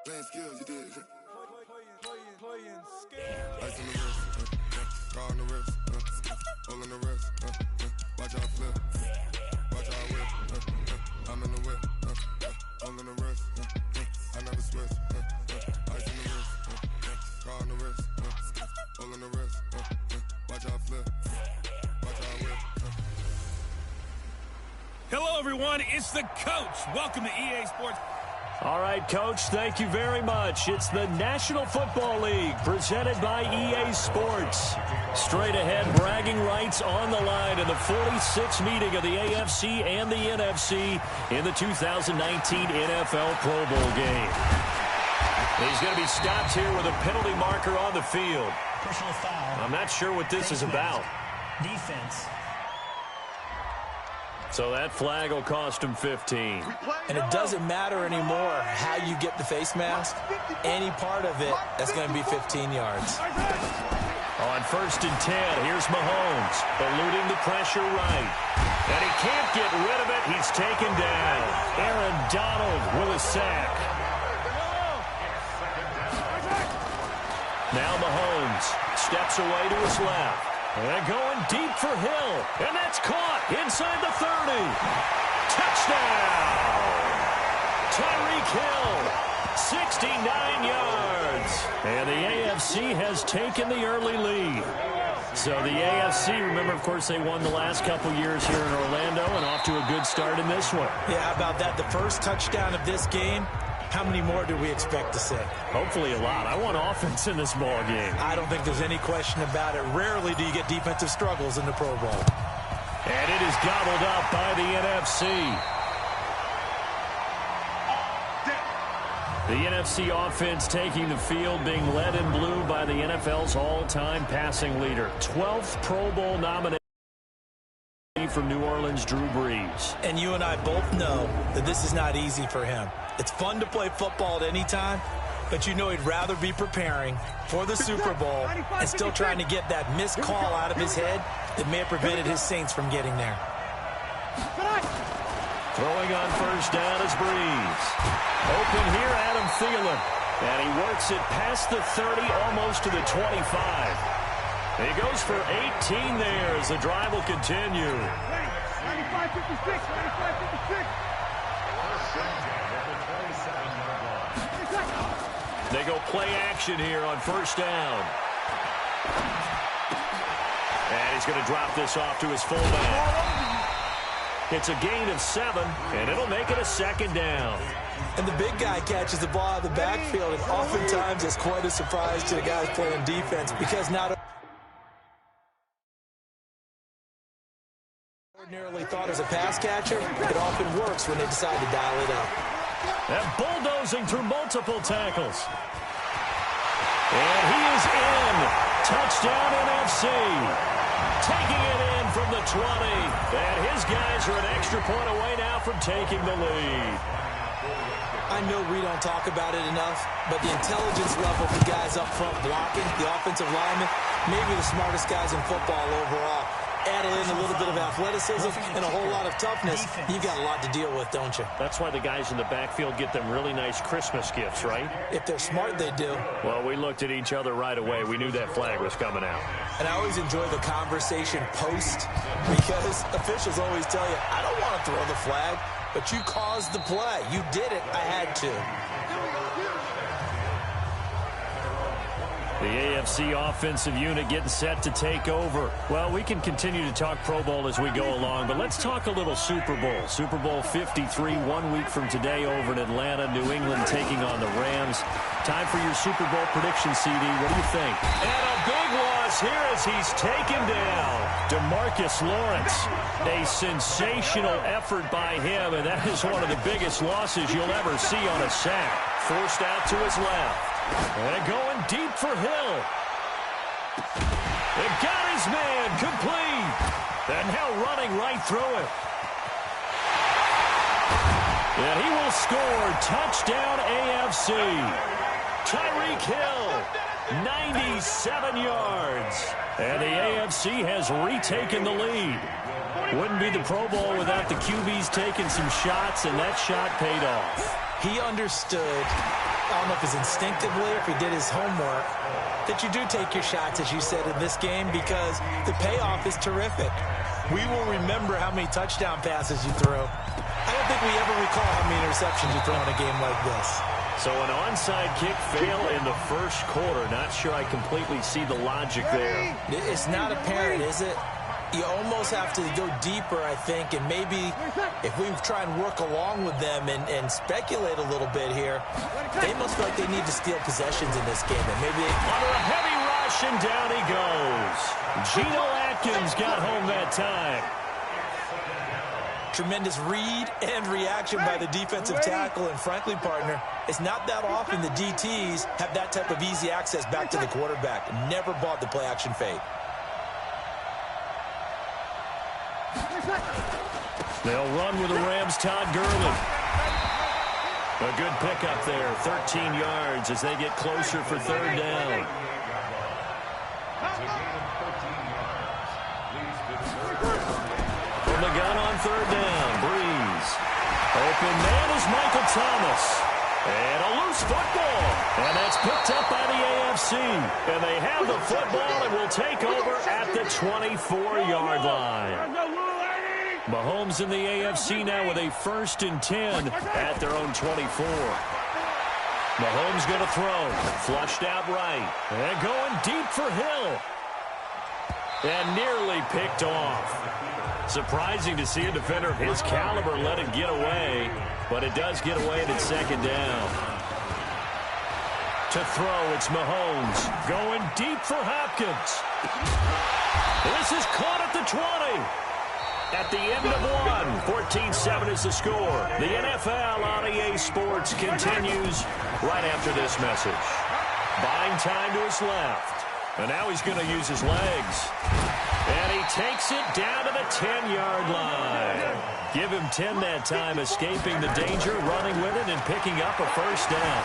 Playing skills, you did. Playing skills. Ice on the wrist, car on the wrist, hole in the wrist, watch out flip, watch out whip, I'm in the whip, hole in the wrist, I never switch, ice on the wrist, car on the wrist, hole in the wrist, watch out flip, watch out whip. Hello, everyone. It's the coach. Welcome to EA Sports. All right, Coach, thank you very much. It's the National Football League presented by EA Sports. Straight ahead, bragging rights on the line in the 46th meeting of the AFC and the NFC in the 2019 NFL Pro Bowl game. He's going to be stopped here with a penalty marker on the field. Personal foul. I'm not sure what this is about. Defense. So that flag will cost him 15. And it doesn't matter anymore how you get the face mask. Any part of it, that's going to be 15 yards. On 1st and 10, here's Mahomes, eluding the pressure right. And he can't get rid of it. He's taken down. Aaron Donald with a sack. Now Mahomes steps away to his left. And going deep for Hill. And that's caught inside the 30. Touchdown! Tyreek Hill, 69 yards. And the AFC has taken the early lead. So the AFC, remember, of course, they won the last couple years here in Orlando and off to a good start in this one. Yeah, how about that? The first touchdown of this game. How many more do we expect to see? Hopefully a lot. I want offense in this ball game. I don't think there's any question about it. Rarely do you get defensive struggles in the Pro Bowl. And it is gobbled up by the NFC. The NFC offense taking the field, being led in blue by the NFL's all-time passing leader. 12th Pro Bowl nomination from New Orleans, Drew Brees. And you and I both know that this is not easy for him. It's fun to play football at any time, but you know he'd rather be preparing for the Super Bowl and still trying to get that missed call out of his head that may have prevented his Saints from getting there. Throwing on 1st down is Brees. Open here, Adam Thielen. And he works it past the 30, almost to the 25. He goes for 18 there as the drive will continue. 95-56, 95-56. They go play action here on 1st down. And he's going to drop this off to his fullback. It's a gain of 7, and it'll make it a 2nd down. And the big guy catches the ball out of the backfield, and oftentimes it's quite a surprise to the guys playing defense because not ordinarily thought as a pass catcher, it often works when they decide to dial it up. And bulldozing through multiple tackles. And he is in. Touchdown NFC. Taking it in from the 20. And his guys are an extra point away now from taking the lead. I know we don't talk about it enough, but the intelligence level of the guys up front blocking, the offensive linemen, maybe the smartest guys in football overall. Added in a little bit of athleticism and a whole lot of toughness. You've got a lot to deal with, don't you? That's why the guys in the backfield get them really nice Christmas gifts, right? If they're smart, they do. Well, we looked at each other right away. We knew that flag was coming out. And I always enjoy the conversation post because officials always tell you, I don't want to throw the flag, but you caused the play. You did it. I had to. The AFC offensive unit getting set to take over. Well, we can continue to talk Pro Bowl as we go along, but let's talk a little Super Bowl. Super Bowl 53, 1 week from today over in Atlanta. New England taking on the Rams. Time for your Super Bowl prediction, CD. What do you think? And a big loss here as he's taken down. DeMarcus Lawrence. A sensational effort by him, and that is one of the biggest losses you'll ever see on a sack. Forced out to his left. And going deep for Hill. It got his man complete. And now running right through it. And he will score. Touchdown AFC. Tyreek Hill, 97 yards. And the AFC has retaken the lead. Wouldn't be the Pro Bowl without the QBs taking some shots, and that shot paid off. He understood I don't know if it's instinctively or if he did his homework, that you do take your shots, as you said, in this game because the payoff is terrific. We will remember how many touchdown passes you threw. I don't think we ever recall how many interceptions you throw in a game like this. So an onside kick fail in the first quarter. Not sure I completely see the logic there. It's not apparent, is it? You almost have to go deeper, I think, and maybe if we try and work along with them and speculate a little bit here, they must feel like they need to steal possessions in this game. And maybe under a heavy rush, and down he goes. Geno Atkins got home that time. Tremendous read and reaction by the defensive tackle, and frankly, partner, it's not that often the DTs have that type of easy access back to the quarterback. Never bought the play-action fake. They'll run with the Rams' Todd Gurley. A good pickup there, 13 yards as they get closer for third down. From the gun on third down, Breeze. Open man is Michael Thomas. And a loose football. And that's picked up by the AFC. And they have the football and will take over at the 24-yard line. Mahomes in the AFC now with a 1st and 10 at their own 24. Mahomes going to throw. Flushed out right. And going deep for Hill. And nearly picked off. Surprising to see a defender of his caliber let it get away. But it does get away at its second down. To throw, it's Mahomes. Going deep for Hopkins. This is caught at the 20. At the end of one, 14-7 is the score. The NFL on EA Sports continues right after this message. Buying time to his left. And now he's going to use his legs. And he takes it down to the 10-yard line. Give him 10 that time, escaping the danger, running with it, and picking up a first down.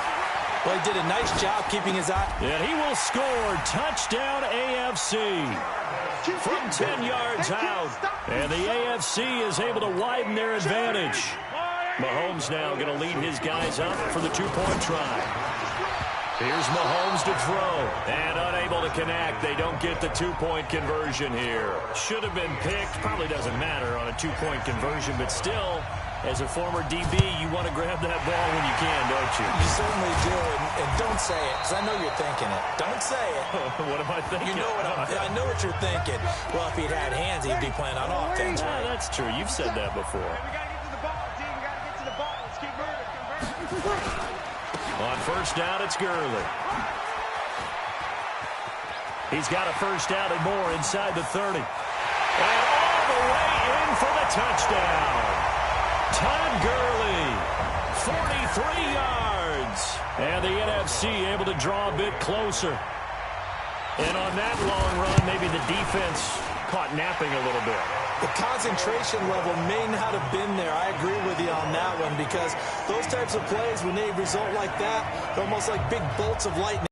Well, he did a nice job keeping his eye. And he will score. Touchdown AFC. From 10 yards out. And the AFC is able to widen their advantage. Mahomes now going to lead his guys up for the two-point try. Here's Mahomes to throw. And unable to connect. They don't get the two-point conversion here. Should have been picked. Probably doesn't matter on a two-point conversion. But still, as a former DB, you want to grab that ball when you can, don't you? You certainly do. And don't say it, because I know you're thinking it. Don't say it. What am I thinking? You know what I know what you're thinking. Well, if he'd had hands, he'd be playing on offense. Yeah, that's true. You've said that before. We got to get to the ball, team. We got to get to the ball. Let's keep moving. On first down, it's Gurley. He's got a first down and more inside the 30. And all the way in for the touchdown. Todd Gurley, 43 yards. And the NFC able to draw a bit closer. And on that long run, maybe the defense caught napping a little bit. The concentration level may not have been there. I agree with you on that one, because those types of plays, when they result like that, they're almost like big bolts of lightning.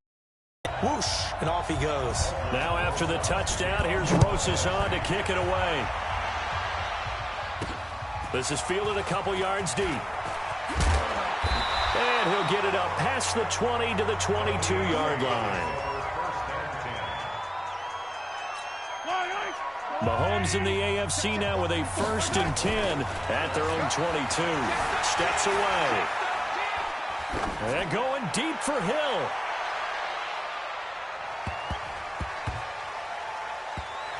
Whoosh, and off he goes. Now after the touchdown, here's Rosas on to kick it away. This is fielded a couple yards deep. And he'll get it up past the 20 to the 22-yard line. Mahomes in the AFC now with a 1st and 10 at their own 22. Steps away. And going deep for Hill.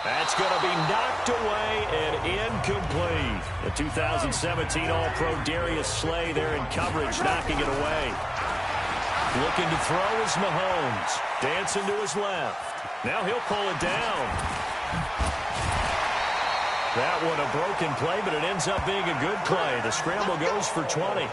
That's going to be knocked away and incomplete. The 2017 All-Pro Darius Slay there in coverage, knocking it away. Looking to throw is Mahomes. Dancing to his left. Now he'll pull it down. That one a broken play, but it ends up being a good play. The scramble goes for 20.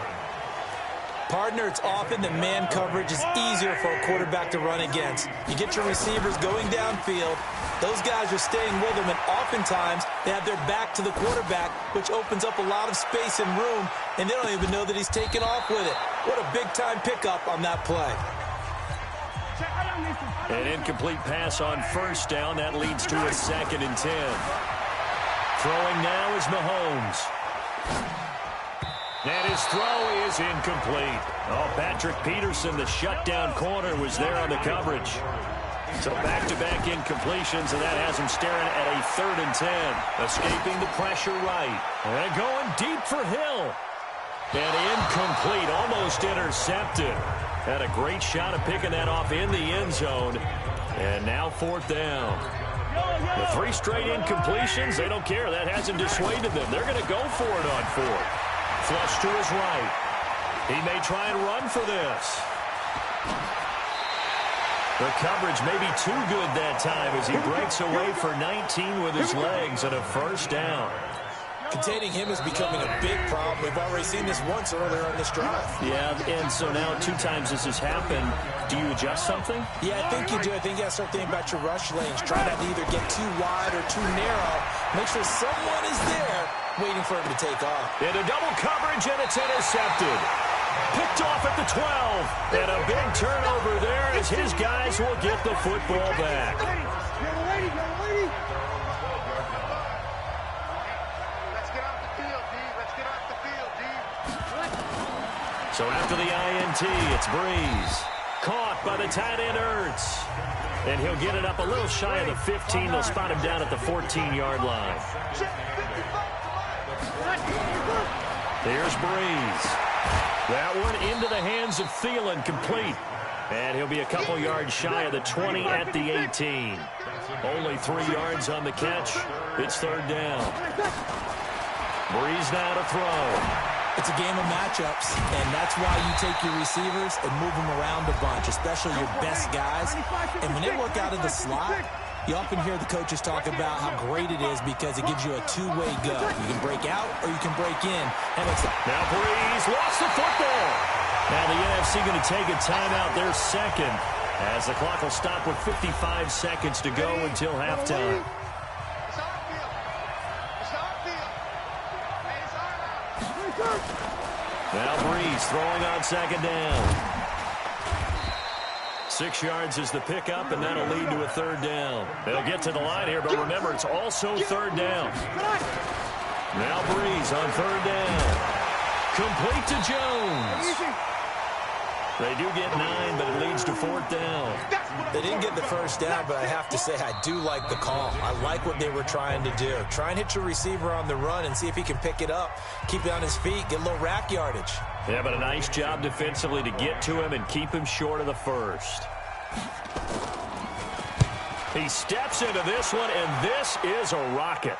Partner, it's often that man coverage is easier for a quarterback to run against. You get your receivers going downfield. Those guys are staying with them, and oftentimes they have their back to the quarterback, which opens up a lot of space and room, and they don't even know that he's taken off with it. What a big-time pickup on that play. An incomplete pass on first down. That leads to a 2nd and 10. Throwing now is Mahomes. And his throw is incomplete. Oh, Patrick Peterson, the shutdown corner, was there on the coverage. So back-to-back incompletions, and that has him staring at a 3rd and 10. Escaping the pressure right. And going deep for Hill. And incomplete, almost intercepted. Had a great shot of picking that off in the end zone. And now 4th down. The 3 straight incompletions, they don't care. That hasn't dissuaded them. They're going to go for it on 4th. Flush to his right. He may try and run for this. The coverage may be too good that time as he breaks away for 19 with his legs and a 1st down. Containing him is becoming a big problem. We've already seen this once earlier on this drive. Yeah, and so now 2 times this has happened. Do you adjust something? Yeah, I think you do. I think you got to start thinking about your rush lanes. Try not to either get too wide or too narrow. Make sure someone is there waiting for him to take off. Into double coverage, and it's intercepted. Picked off at the 12. And a big turnover there as his guys will get the football back. So after the INT, it's Breeze. Caught by the tight end, Ertz. And he'll get it up a little shy of the 15. They'll spot him down at the 14-yard line. Here's Breeze. That one into the hands of Thielen, complete. And he'll be a couple yards shy of the 20 at the 18. Only 3 yards on the catch. It's 3rd down. Breeze now to throw. It's a game of matchups, and that's why you take your receivers and move them around a bunch, especially your best guys. And when they work out of the slot, you often hear the coaches talk about how great it is because it gives you a 2-way go. You can break out or you can break in. Now Breeze lost the football. Now the NFC going to take a timeout there 2nd as the clock will stop with 55 seconds to go until halftime. Now Breeze throwing on 2nd down. 6 yards is the pickup, and that'll lead to a 3rd down. They'll get to the line here, but remember, it's also 3rd down. Now Breeze on 3rd down. Complete to Jones. They do get 9, but it leads to 4th down. They didn't get the 1st down, but I have to say I do like the call. I like what they were trying to do. Try and hit your receiver on the run and see if he can pick it up. Keep it on his feet, get a little rack yardage. Yeah, but a nice job defensively to get to him and keep him short of the 1st. He steps into this one, and this is a rocket.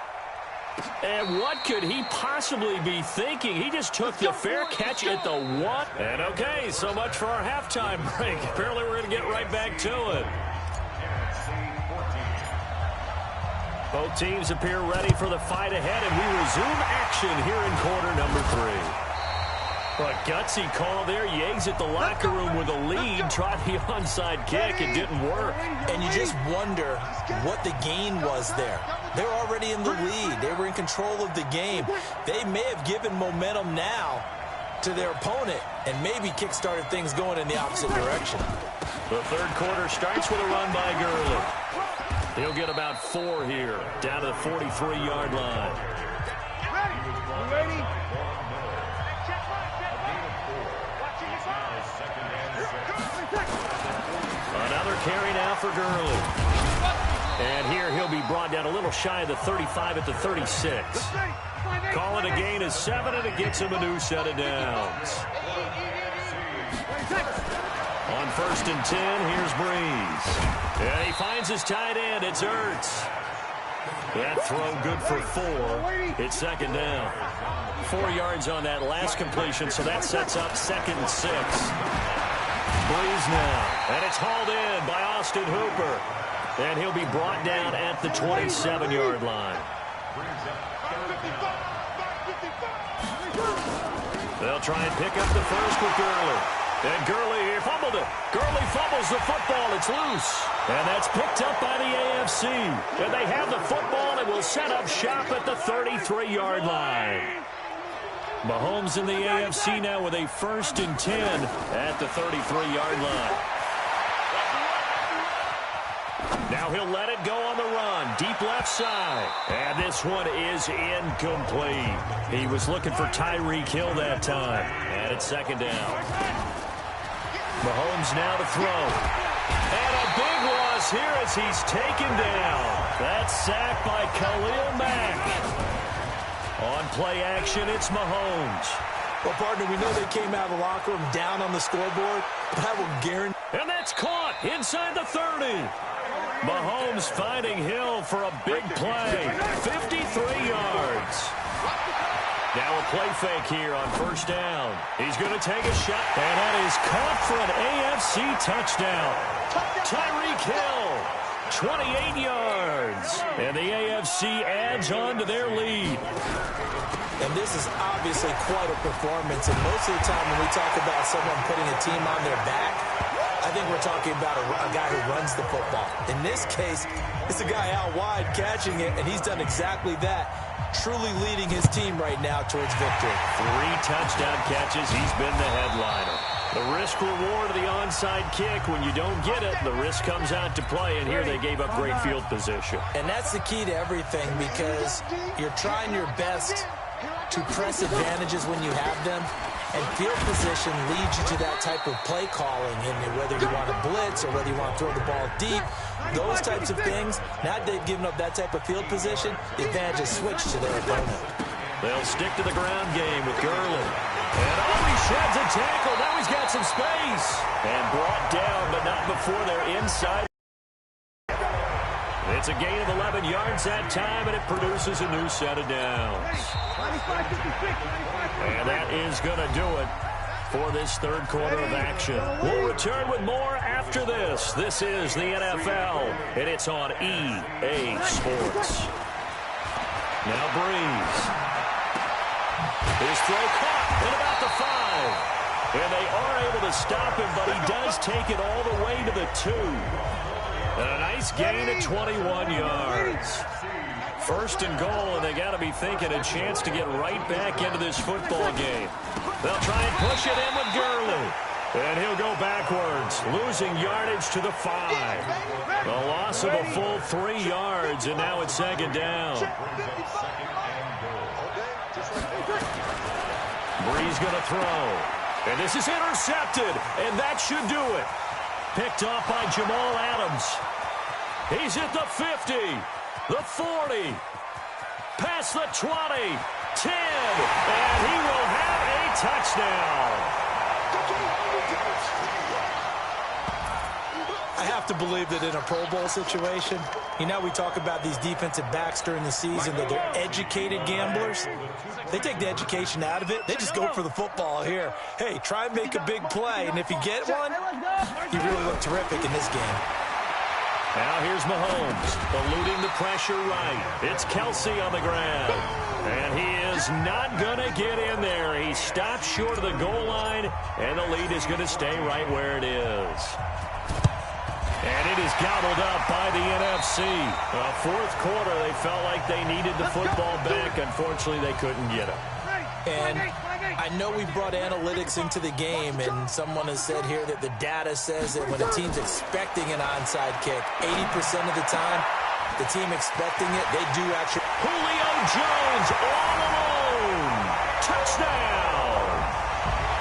And what could he possibly be thinking? He just took the fair catch at the 1. And okay, so much for our halftime break. Apparently we're going to get right back to it. Both teams appear ready for the fight ahead, and we resume action here in quarter number 3. A gutsy call there. You exit the locker room with a lead. Tried the onside kick. It didn't work. And you just wonder what the gain was there. They're already in the lead. They were in control of the game. They may have given momentum now to their opponent and maybe kick-started things going in the opposite direction. The 3rd quarter starts with a run by Gurley. He'll get about 4 here, down to the 43-yard line. Ready? Another carry now for Gurley. And here he'll be brought down a little shy of the 35 at the 36. Call it a gain of 7, and it gets him a new set of downs. On 1st and 10, here's Breeze. And he finds his tight end. It's Ertz. That throw good for 4. It's 2nd down. 4 yards on that last completion, so that sets up 2nd and 6. Breeze now, and it's hauled in by Austin Hooper. And he'll be brought down at the 27-yard line. They'll try and pick up the 1st with Gurley. And Gurley here fumbled it. Gurley fumbles the football. It's loose. And that's picked up by the AFC. And they have the football and will set up shop at the 33-yard line. Mahomes in the AFC now with a 1st and 10 at the 33-yard line. Now he'll let it go on the run. Deep left side. And this one is incomplete. He was looking for Tyreek Hill that time. And it's second down. Mahomes now to throw. And a big loss here as he's taken down. That's sacked by Khalil Mack. On play action, it's Mahomes. Well, partner, we know they came out of the locker room down on the scoreboard, but I will guarantee. And that's caught inside the 30. Mahomes finding Hill for a big play. 53 yards. Now a play fake here on first down. He's going to take a shot, and that is caught for an AFC touchdown. Tyreek Hill, 28 yards. And the AFC adds on to their lead. And this is obviously quite a performance. And most of the time when we talk about someone putting a team on their back, I think we're talking about a guy who runs the football. In this case, it's a guy out wide catching it, and he's done exactly that, truly leading his team right now towards victory. 3 touchdown catches. He's been the headliner. The risk-reward of the onside kick, when you don't get it, the risk comes out to play, and here they gave up great field position. And that's the key to everything, because you're trying your best to press advantages when you have them, and field position leads you to that type of play calling, and whether you want to blitz or whether you want to throw the ball deep, those types of things. Now that they've given up that type of field position, the advantage is switched to their opponent. They'll stick to the ground game with Gurley. And he sheds a tackle. Now he's got some space. And brought down, but not before they're inside. It's a gain of 11 yards that time, and it produces a new set of downs. And that is going to do it for this third quarter of action. We'll return with more after this. This is the NFL, and it's on EA Sports. Now Breeze. His throw caught at about the 5. And they are able to stop him, but he does take it all the way to the 2. And a nice gain of 21 yards. First and goal, and they got to be thinking a chance to get right back into this football game. They'll try and push it in with Gurley. And he'll go backwards, losing yardage to the 5. A loss of a full 3 yards, and now it's second down. Breeze going to throw. And this is intercepted, and that should do it. Picked off by Jamal Adams. He's at the 50, the 40, past the 20, 10, and he will have a touchdown. I have to believe that in a Pro Bowl situation, you know, we talk about these defensive backs during the season, that they're educated gamblers. They take the education out of it. They just go for the football here. Hey, try and make a big play, and if you get one, you really look terrific in this game. Now here's Mahomes, eluding the pressure right. It's Kelsey on the ground. And he is not going to get in there. He stops short of the goal line, and the lead is going to stay right where it is. And it is gobbled up by the NFC. Fourth quarter, they felt like they needed the football back. Unfortunately, they couldn't get it. And I know we brought analytics into the game, and someone has said here that the data says that when a team's expecting an onside kick, 80% of the time, the team expecting it, they do actually. Julio Jones all alone. Touchdown.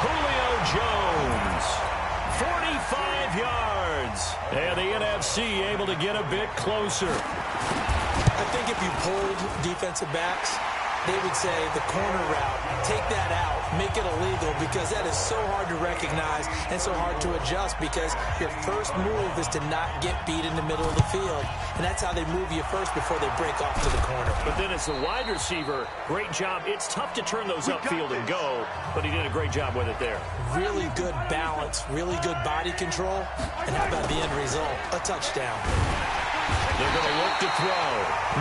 Julio Jones, 45 yards. And the NFC able to get a bit closer. I think if you polled defensive backs, they would say the corner route, take that out, make it illegal, because that is so hard to recognize and so hard to adjust, because your first move is to not get beat in the middle of the field. And that's how they move you first before they break off to the corner. But then as the wide receiver, great job. It's tough to turn those upfield and go, but he did a great job with it there. Really good balance, really good body control. And how about the end result? A touchdown. They're going to look to throw.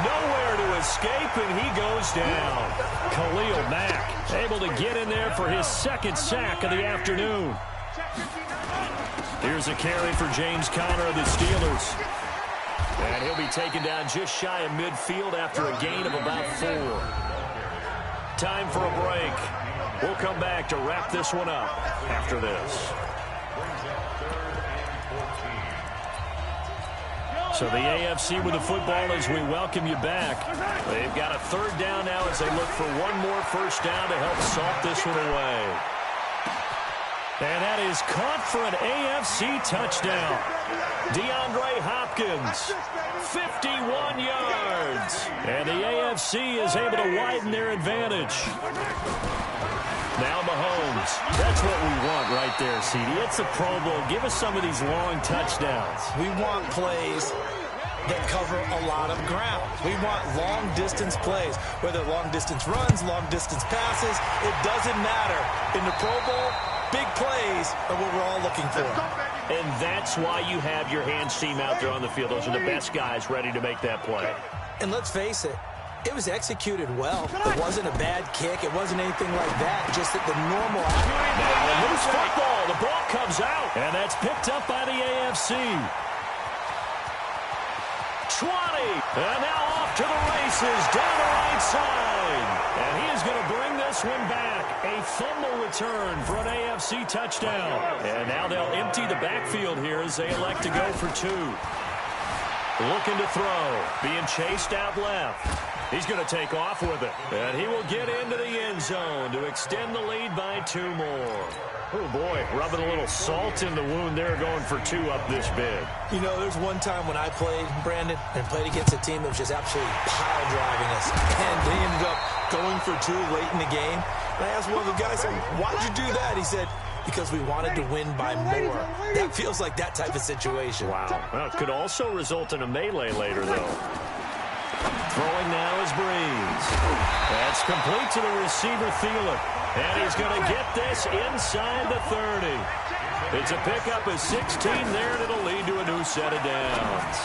Nowhere to escape, and he goes down. Khalil Mack able to get in there for his second sack of the afternoon. Here's a carry for James Conner of the Steelers. And he'll be taken down just shy of midfield after a gain of about 4. Time for a break. We'll come back to wrap this one up after this. So the AFC with the football as we welcome you back. They've got a third down now as they look for one more first down to help salt this one away. And that is caught for an AFC touchdown. DeAndre Hopkins, 51 yards. And the AFC is able to widen their advantage. Now Mahomes. That's what we want right there, CD. It's a Pro Bowl. Give us some of these long touchdowns. We want plays that cover a lot of ground. We want long-distance plays, whether long-distance runs, long-distance passes. It doesn't matter. In the Pro Bowl, big plays are what we're all looking for. And that's why you have your hands team out there on the field. Those are the best guys ready to make that play. And let's face it, it was executed well. It wasn't a bad kick. It wasn't anything like that. Just that the normal... Now, loose football. The ball comes out. And that's picked up by the AFC. 20. And now off to the races. Down the right side. And he is going to bring this one back. A fumble return for an AFC touchdown. And now they'll empty the backfield here as they elect to go for two. Looking to throw. Being chased out left. He's going to take off with it. And he will get into the end zone to extend the lead by two more. Oh, boy, rubbing a little salt in the wound there, going for two up this big. You know, there's one time when I played, Brandon, and played against a team that was just absolutely pile driving us. And they ended up going for two late in the game. And I asked one of the guys, why'd you do that? He said, because we wanted to win by more. That feels like that type of situation. Wow. Well, it could also result in a melee later, though. Throwing now is Breeze. That's complete to the receiver, Thielen. And he's going to get this inside the 30. It's a pickup of 16 there, and it'll lead to a new set of downs.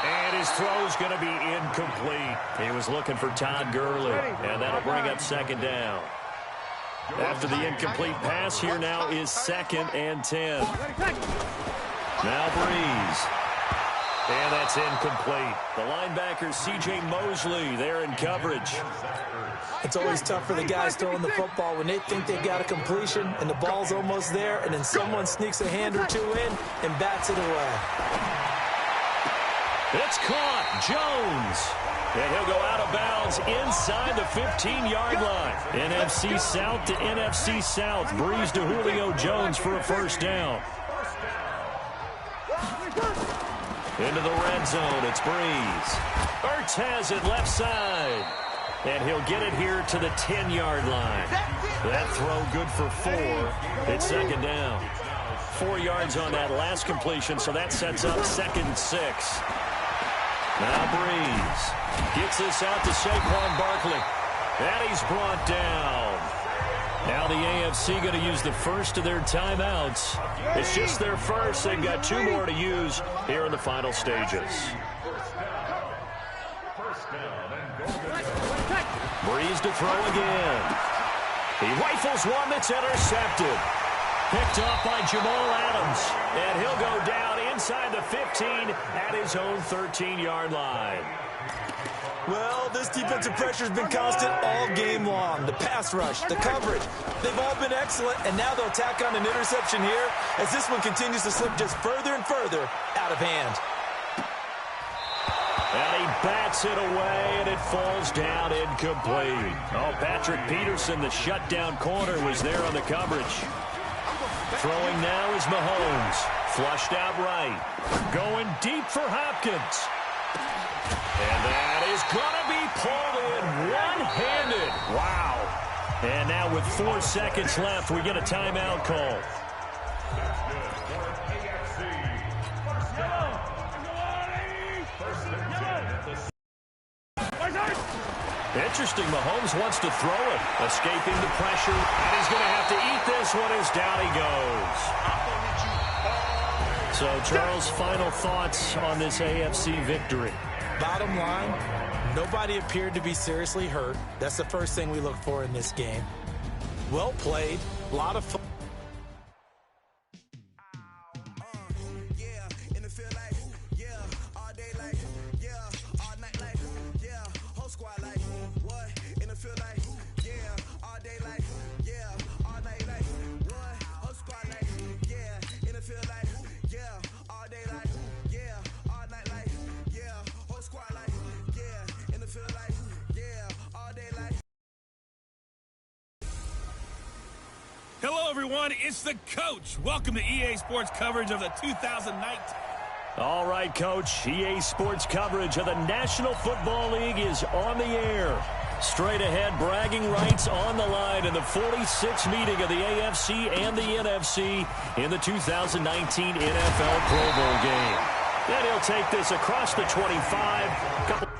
And his throw's going to be incomplete. He was looking for Todd Gurley, and that'll bring up second down. After the incomplete pass, here now is 2nd and 10. Now Breeze. And that's incomplete. The linebacker, C.J. Mosley, there in coverage. It's always tough for the guys throwing the football when they think they've got a completion and the ball's almost there, and then someone sneaks a hand or two in and bats it away. It's caught. Jones. And he'll go out of bounds inside the 15-yard line. NFC South to NFC South. Breeze to Julio Jones for a first down. Into the red zone, it's Breeze. Ertz has it left side. And he'll get it here to the 10-yard line. That throw good for 4. It's second down. 4 yards on that last completion, so that sets up 2nd and 6. Now Breeze gets this out to Saquon Barkley. And he's brought down. Now the AFC going to use the first of their timeouts. It's just their first. They've got 2 more to use here in the final stages. Breeze to throw again. He rifles one that's intercepted. Picked off by Jamal Adams. And he'll go down inside the 15 at his own 13-yard line. Well, this defensive pressure has been constant all game long. The pass rush, the coverage, they've all been excellent, and now they'll tack on an interception here as this one continues to slip just further and further out of hand. And he bats it away, and it falls down incomplete. Oh, Patrick Peterson, the shutdown corner, was there on the coverage. Throwing now is Mahomes. Flushed out right. Going deep for Hopkins. And that is going to be pulled in one-handed. Wow. And now with 4 seconds left, we get a timeout call. Interesting. Mahomes wants to throw it. Escaping the pressure. And he's going to have to eat this one as down he goes. So, Charles, final thoughts on this AFC victory. Bottom line, nobody appeared to be seriously hurt. That's the first thing we look for in this game. Well played. A lot of fun. Hello, everyone. It's the coach. Welcome to EA Sports coverage of the 2019. All right, Coach. EA Sports coverage of the National Football League is on the air. Straight ahead, bragging rights on the line in the 46th meeting of the AFC and the NFC in the 2019 NFL Pro Bowl game. Then he'll take this across the 25.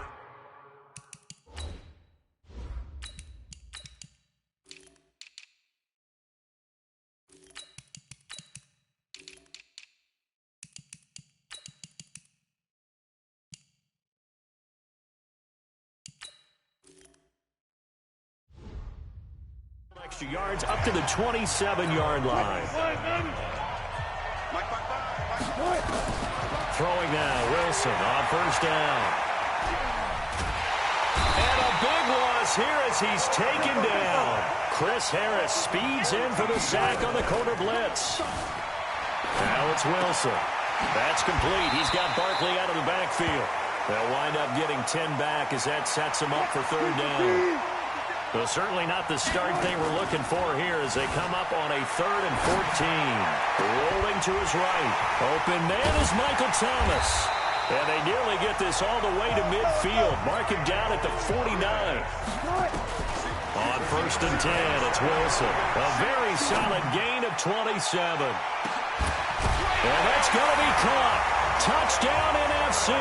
Extra yards up to the 27-yard line. Throwing now, Wilson on first down. And a big loss here as he's taken down. Chris Harris speeds in for the sack on the corner blitz. Now it's Wilson. That's complete. He's got Barkley out of the backfield. They'll wind up getting 10 back as that sets him up for third down. Well, certainly not the start they were looking for here as they come up on a 3rd and 14. Rolling to his right. Open man is Michael Thomas. And they nearly get this all the way to midfield. Mark him down at the 49. On 1st and 10, it's Wilson. A very solid gain of 27. And that's going to be caught. Touchdown NFC.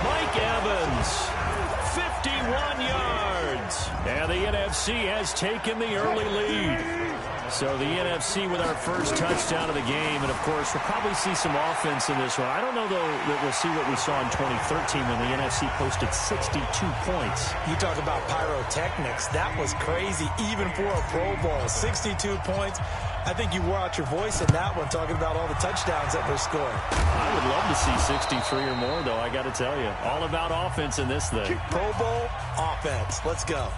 Mike Evans. 51 yards. And the NFC has taken the early lead. So the NFC with our first touchdown of the game. And, of course, we'll probably see some offense in this one. I don't know, though, that we'll see what we saw in 2013 when the NFC posted 62 points. You talk about pyrotechnics. That was crazy, even for a Pro Bowl. 62 points. I think you wore out your voice in that one, talking about all the touchdowns that were scored. I would love to see 63 or more, though, I got to tell you. All about offense in this thing. Pro Bowl offense. Let's go.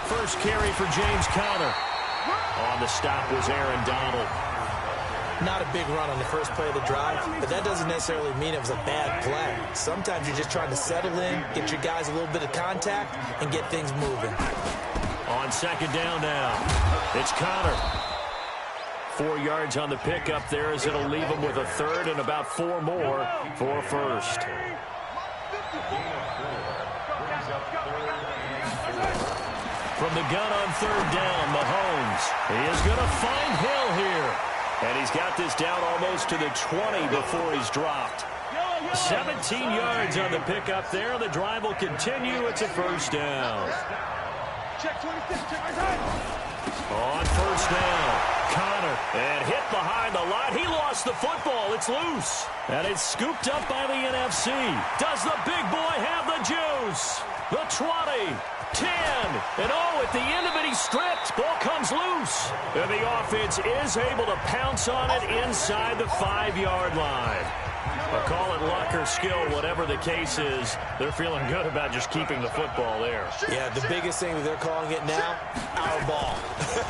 First carry for James Conner. On the stop was Aaron Donald. Not a big run on the first play of the drive, but that doesn't necessarily mean it was a bad play. Sometimes you're just trying to settle in, get your guys a little bit of contact, and get things moving. On 2nd down now, it's Conner. 4 yards on the pickup there as it'll leave him with a 3rd and about 4 more for 1st. From the gun on 3rd down, Mahomes. He is going to find Hill here. And he's got this down almost to the 20 before he's dropped. 17 yards on the pickup there. The drive will continue. It's a 1st down. On 1st down, Conner. And hit behind the line. He lost the football. It's loose. And it's scooped up by the NFC. Does the big boy have the juice? The 20. 10, and at the end of it, he's stripped. Ball comes loose. And the offense is able to pounce on it inside the 5-yard line. But call it luck or skill, whatever the case is, they're feeling good about just keeping the football there. Yeah, the biggest thing that they're calling it now, our ball.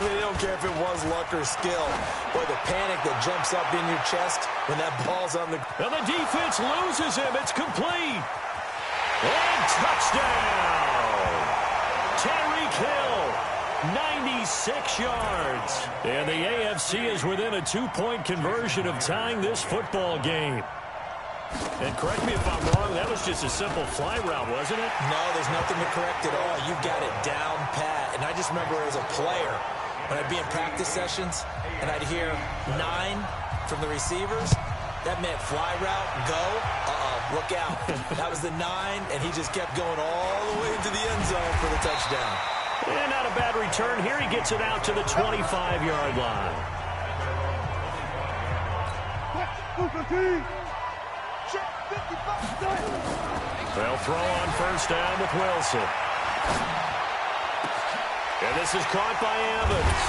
They don't care if it was luck or skill. Boy, the panic that jumps up in your chest when that ball's on the... And the defense loses him. It's complete. And touchdown. Tyreek Hill, 96 yards. And the AFC is within a 2-point conversion of tying this football game. And correct me if I'm wrong, that was just a simple fly route, wasn't it? No, there's nothing to correct at all. You got it down pat. And I just remember as a player, when I'd be in practice sessions, and I'd hear 9 from the receivers, that meant fly route, go, look out. That was the 9, and he just kept going all the way into the end zone for the touchdown. And not a bad return here. He gets it out to the 25-yard line. They'll throw on 1st down with Wilson. And this is caught by Evans.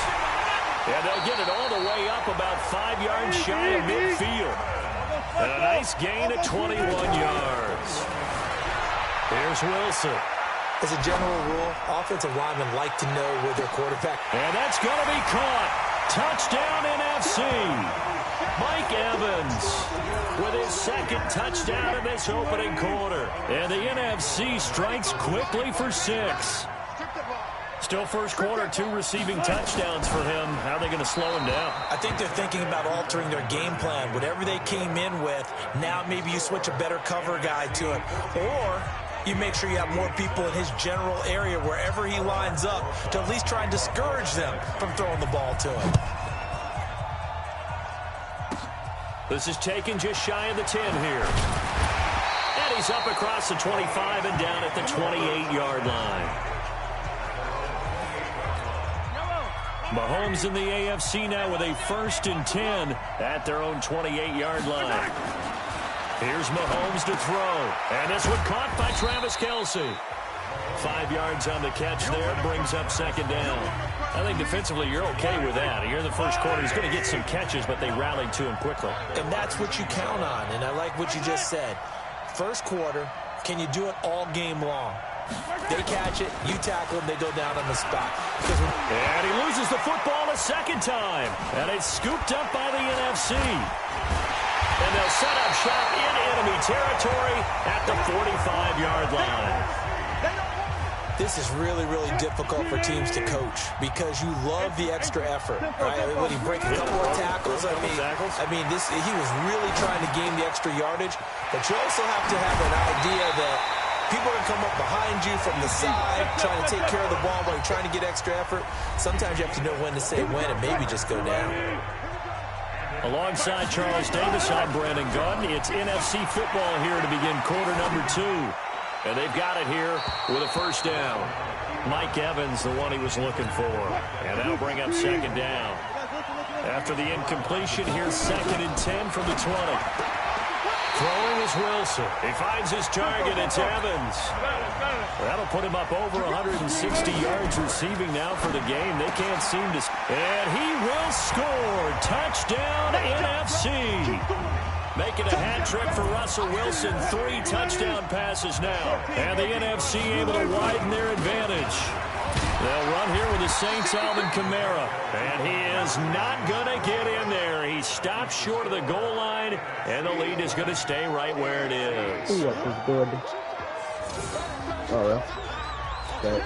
And they'll get it all the way up about 5 yards shy of midfield. And a nice gain of 21 yards. Here's Wilson. As a general rule, offensive linemen like to know where their quarterback... And that's going to be caught. Touchdown NFC. Mike Evans with his second touchdown in this opening quarter. And the NFC strikes quickly for 6. Still first quarter, 2 receiving touchdowns for him. How are they going to slow him down? I think they're thinking about altering their game plan. Whatever they came in with, now maybe you switch a better cover guy to him. Or you make sure you have more people in his general area wherever he lines up to at least try and discourage them from throwing the ball to him. This is taken just shy of the 10 here. And he's up across the 25 and down at the 28-yard line. Mahomes in the AFC now with a 1st and 10 at their own 28-yard line. Here's Mahomes to throw. And this one caught by Travis Kelce. 5 yards on the catch there, brings up 2nd down. I think defensively you're okay with that. Here in the first quarter, he's going to get some catches, but they rallied to him quickly. And that's what you count on, and I like what you just said. First quarter, can you do it all game long? They catch it, you tackle them, they go down on the spot. And he loses the football a 2nd time. And it's scooped up by the NFC. And they'll set up shop in enemy territory at the 45-yard line. This is really, really difficult for teams to coach because you love the extra effort, right? When he breaks a couple of tackles, I mean, he was really trying to gain the extra yardage. But you also have to have an idea that people are going to come up behind you from the side, trying to take care of the ball while you're trying to get extra effort. Sometimes you have to know when to say when and maybe just go down. Alongside Charles Davis, I'm Brandon Gaudin. It's NFC football here to begin quarter number 2. And they've got it here with a 1st down. Mike Evans, the one he was looking for. And that'll bring up 2nd down. After the incompletion, here's 2nd and 10 from the 20. Throwing is Wilson. He finds his target. It's Evans. That'll put him up over 160 yards receiving now for the game. They can't seem to... And he will score. Touchdown, NFC. Making a hat trick for Russell Wilson. 3 touchdown passes now. And the NFC able to widen their advantage. They'll run here with the Saints' Alvin Kamara. And he is not going to get in there. He stops short of the goal line. And the lead is going to stay right where it is. Ooh, that was good. Oh, well. Okay.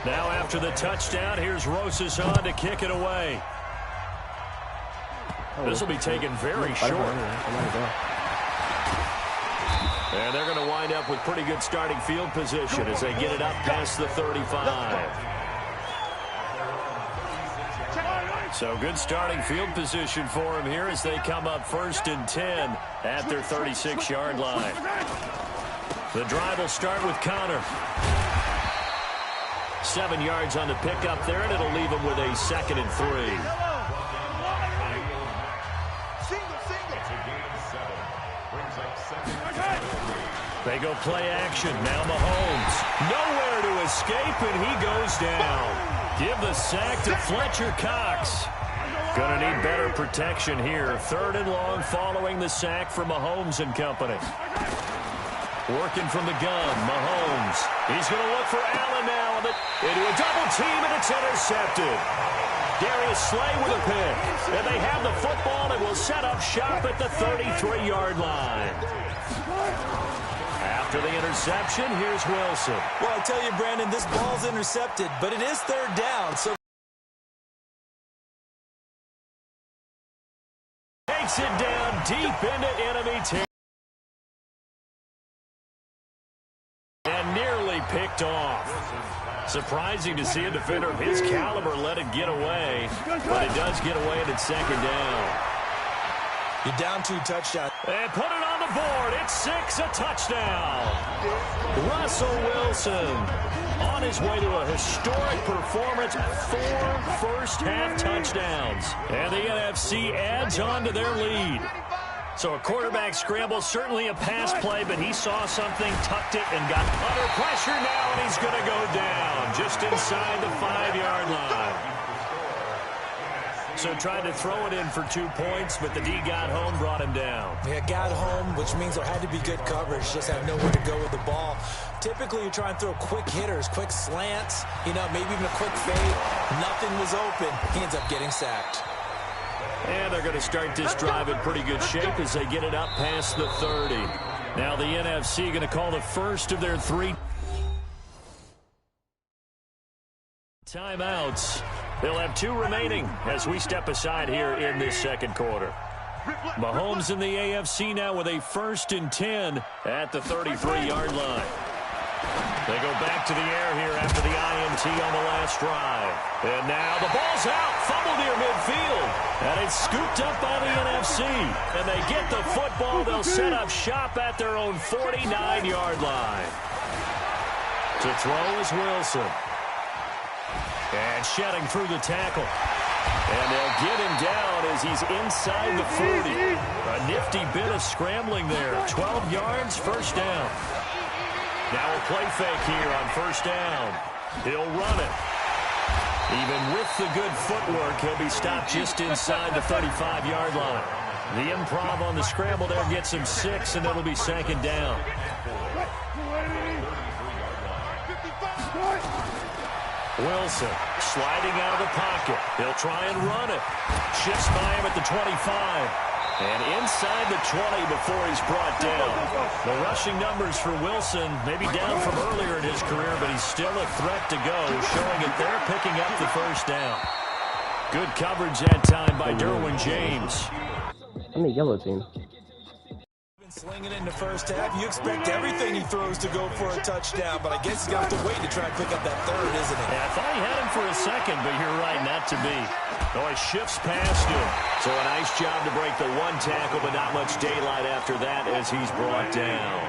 Now after the touchdown, here's Rosas on to kick it away. This will be taken very short. And they're going to wind up with pretty good starting field position as they get it up past the 35. So good starting field position for him here as they come up 1st and 10 at their 36-yard line. The drive will start with Connor. 7 yards on the pickup there, and it'll leave him with a 2nd and 3. They go play action. Now Mahomes. Nowhere to escape, and he goes down. Give the sack to Fletcher Cox. Going to need better protection here. 3rd and long following the sack for Mahomes and company. Working from the gun, Mahomes. He's going to look for Allen now. Into a double team, and it's intercepted. Darius Slay with a pick. And they have the football and will set up shop at the 33-yard line. After the interception, here's Wilson. Well, I tell you, Brandon, this ball's intercepted, but it is 3rd down, so takes it down deep into enemy territory. And nearly picked off. Surprising to see a defender of his caliber let it get away, but it does get away and it's 2nd down. you're down 2 touchdowns. And put it on the board. It's 6, a touchdown. Russell Wilson on his way to a historic performance. 4 first-half touchdowns. And the NFC adds on to their lead. So a quarterback scramble, certainly a pass play, but he saw something, tucked it, and got under pressure now, and he's going to go down just inside the 5-yard line. So tried to throw it in for 2 points, but the D got home, brought him down. Yeah, got home, which means there had to be good coverage. Just had nowhere to go with the ball. Typically, you try and throw quick hitters, quick slants, you know, maybe even a quick fade. Nothing was open. He ends up getting sacked. And they're going to start this drive in pretty good shape as they get it up past the 30. Now the NFC going to call the first of their 3 timeouts. They'll have 2 remaining as we step aside here in this second quarter. Mahomes in the AFC now with a 1st and 10 at the 33-yard line. They go back to the air here after the INT on the last drive. And now the ball's out. Fumble near midfield. And it's scooped up by the NFC. And they get the football. They'll set up shop at their own 49-yard line. To throw is Wilson. And shedding through the tackle. And they'll get him down as he's inside the 40. A nifty bit of scrambling there. 12 yards, 1st down. Now a play fake here on 1st down. He'll run it. Even with the good footwork, he'll be stopped just inside the 35-yard line. The improv on the scramble there gets him 6, and it'll be 2nd down. Wilson sliding out of the pocket. He'll try and run it. Shifts by him at the 25. And inside the 20 before he's brought down. The rushing numbers for Wilson maybe down from earlier in his career, but he's still a threat to go, showing it there, picking up the 1st down. Good coverage that time by Derwin James. I'm the yellow team. Slinging in the 1st half, you expect everything he throws to go for a touchdown, but I guess he's got to wait to try and pick up that 3rd, isn't it? Yeah, I thought he had him for a second, but you're right, not to be. Oh, he shifts past him. So a nice job to break the 1 tackle, but not much daylight after that as he's brought down.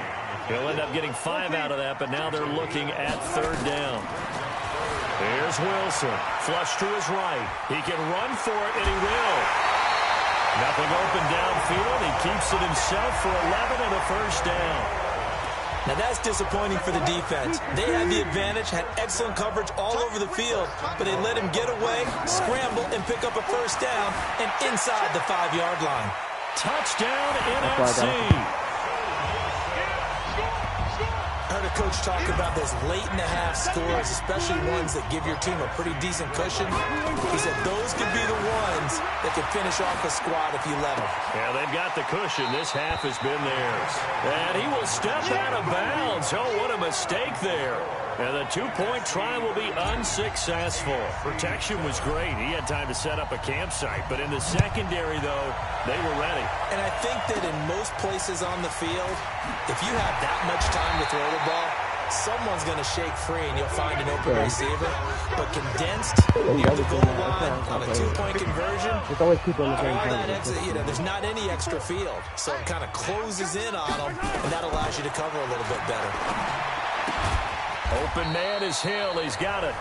He'll end up getting 5 out of that, but now they're looking at 3rd down. Here's Wilson, flush to his right. He can run for it, and he will. Nothing open downfield. He keeps it himself for 11 and a 1st down. Now that's disappointing for the defense. They had the advantage, had excellent coverage all over the field, but they let him get away, scramble, and pick up a 1st down, and inside the 5-yard line. Touchdown NFC. I heard a coach talk about those late-in-the-half scores, especially ones that give your team a pretty decent cushion. He said those could be the ones that could finish off a squad if you let them. Yeah, they've got the cushion. This half has been theirs. And he will step out of bounds. Oh, what a mistake there. And the 2-point try will be unsuccessful. Protection was great. He had time to set up a campsite. But in the secondary, though, they were ready. And I think that in most places on the field, if you have that much time to throw the ball, someone's going to shake free and you'll find an open receiver. But condensed near the goal line on a 2-point conversion, There's always people in the same there's not any extra field. So it kind of closes in on them, and that allows you to cover a little bit better. Open man is Hill. He's got it.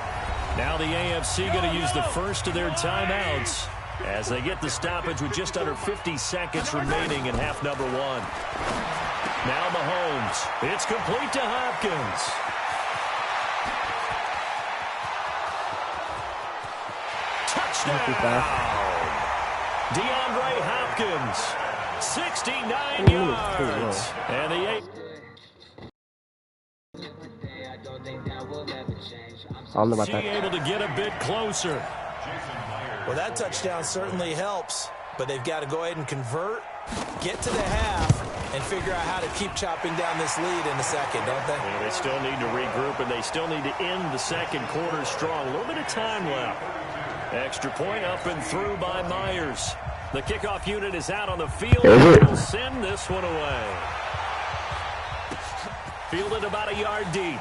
Now the AFC going to use the 1st of their timeouts as they get the stoppage with just under 50 seconds remaining in half number 1. Now Mahomes. It's complete to Hopkins. Touchdown! DeAndre Hopkins. 69 yards. And the 8. I don't know about that. Able to get a bit closer. Well, that touchdown certainly helps, but they've got to go ahead and convert, get to the half, and figure out how to keep chopping down this lead in the second, don't they? Yeah, they still need to regroup, and they still need to end the second quarter strong. A little bit of time left. Extra point up and through by Myers. The kickoff unit is out on the field. They'll send this one away. Fielded about a yard deep.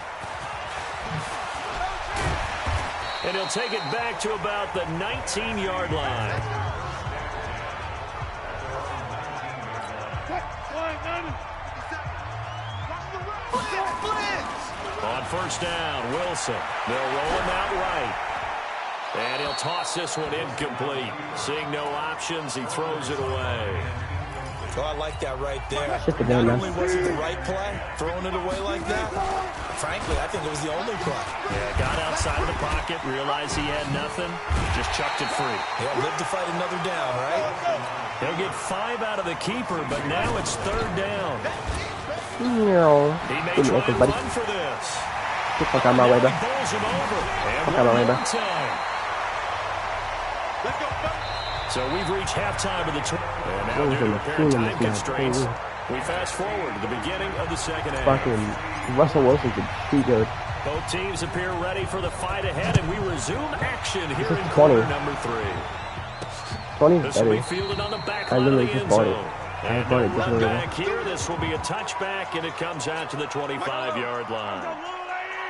And he'll take it back to about the 19-yard line. On 1st down, Wilson. They'll roll him out right. And he'll toss this one incomplete. Seeing no options, he throws it away. Oh, I like that right there. Shit, Not only was it the right play, throwing it away like that, frankly, I think it was the only play. Yeah, got outside of the pocket, realized he had nothing, just chucked it free. Yeah, live to fight another down, right? He'll get 5 out of the keeper, but now it's 3rd down. No. He may try and run for this. Get the fuck out of my way, bro. Bowls him over. And Fuck out of my way, bro. time. So we've reached halftime of the tournament. And now due to apparent time constraints, we fast forward to the beginning of the second half. Fucking Russell Wilson's a cheat code. Both teams appear ready for the fight ahead, and we resume action here in 20. quarter number 3. 20 This will be better. fielded on the back I line of literally the just end bought it. zone. I And bought it they'll just run earlier. back here. This will be a touchback, and it comes out to the 25-yard line.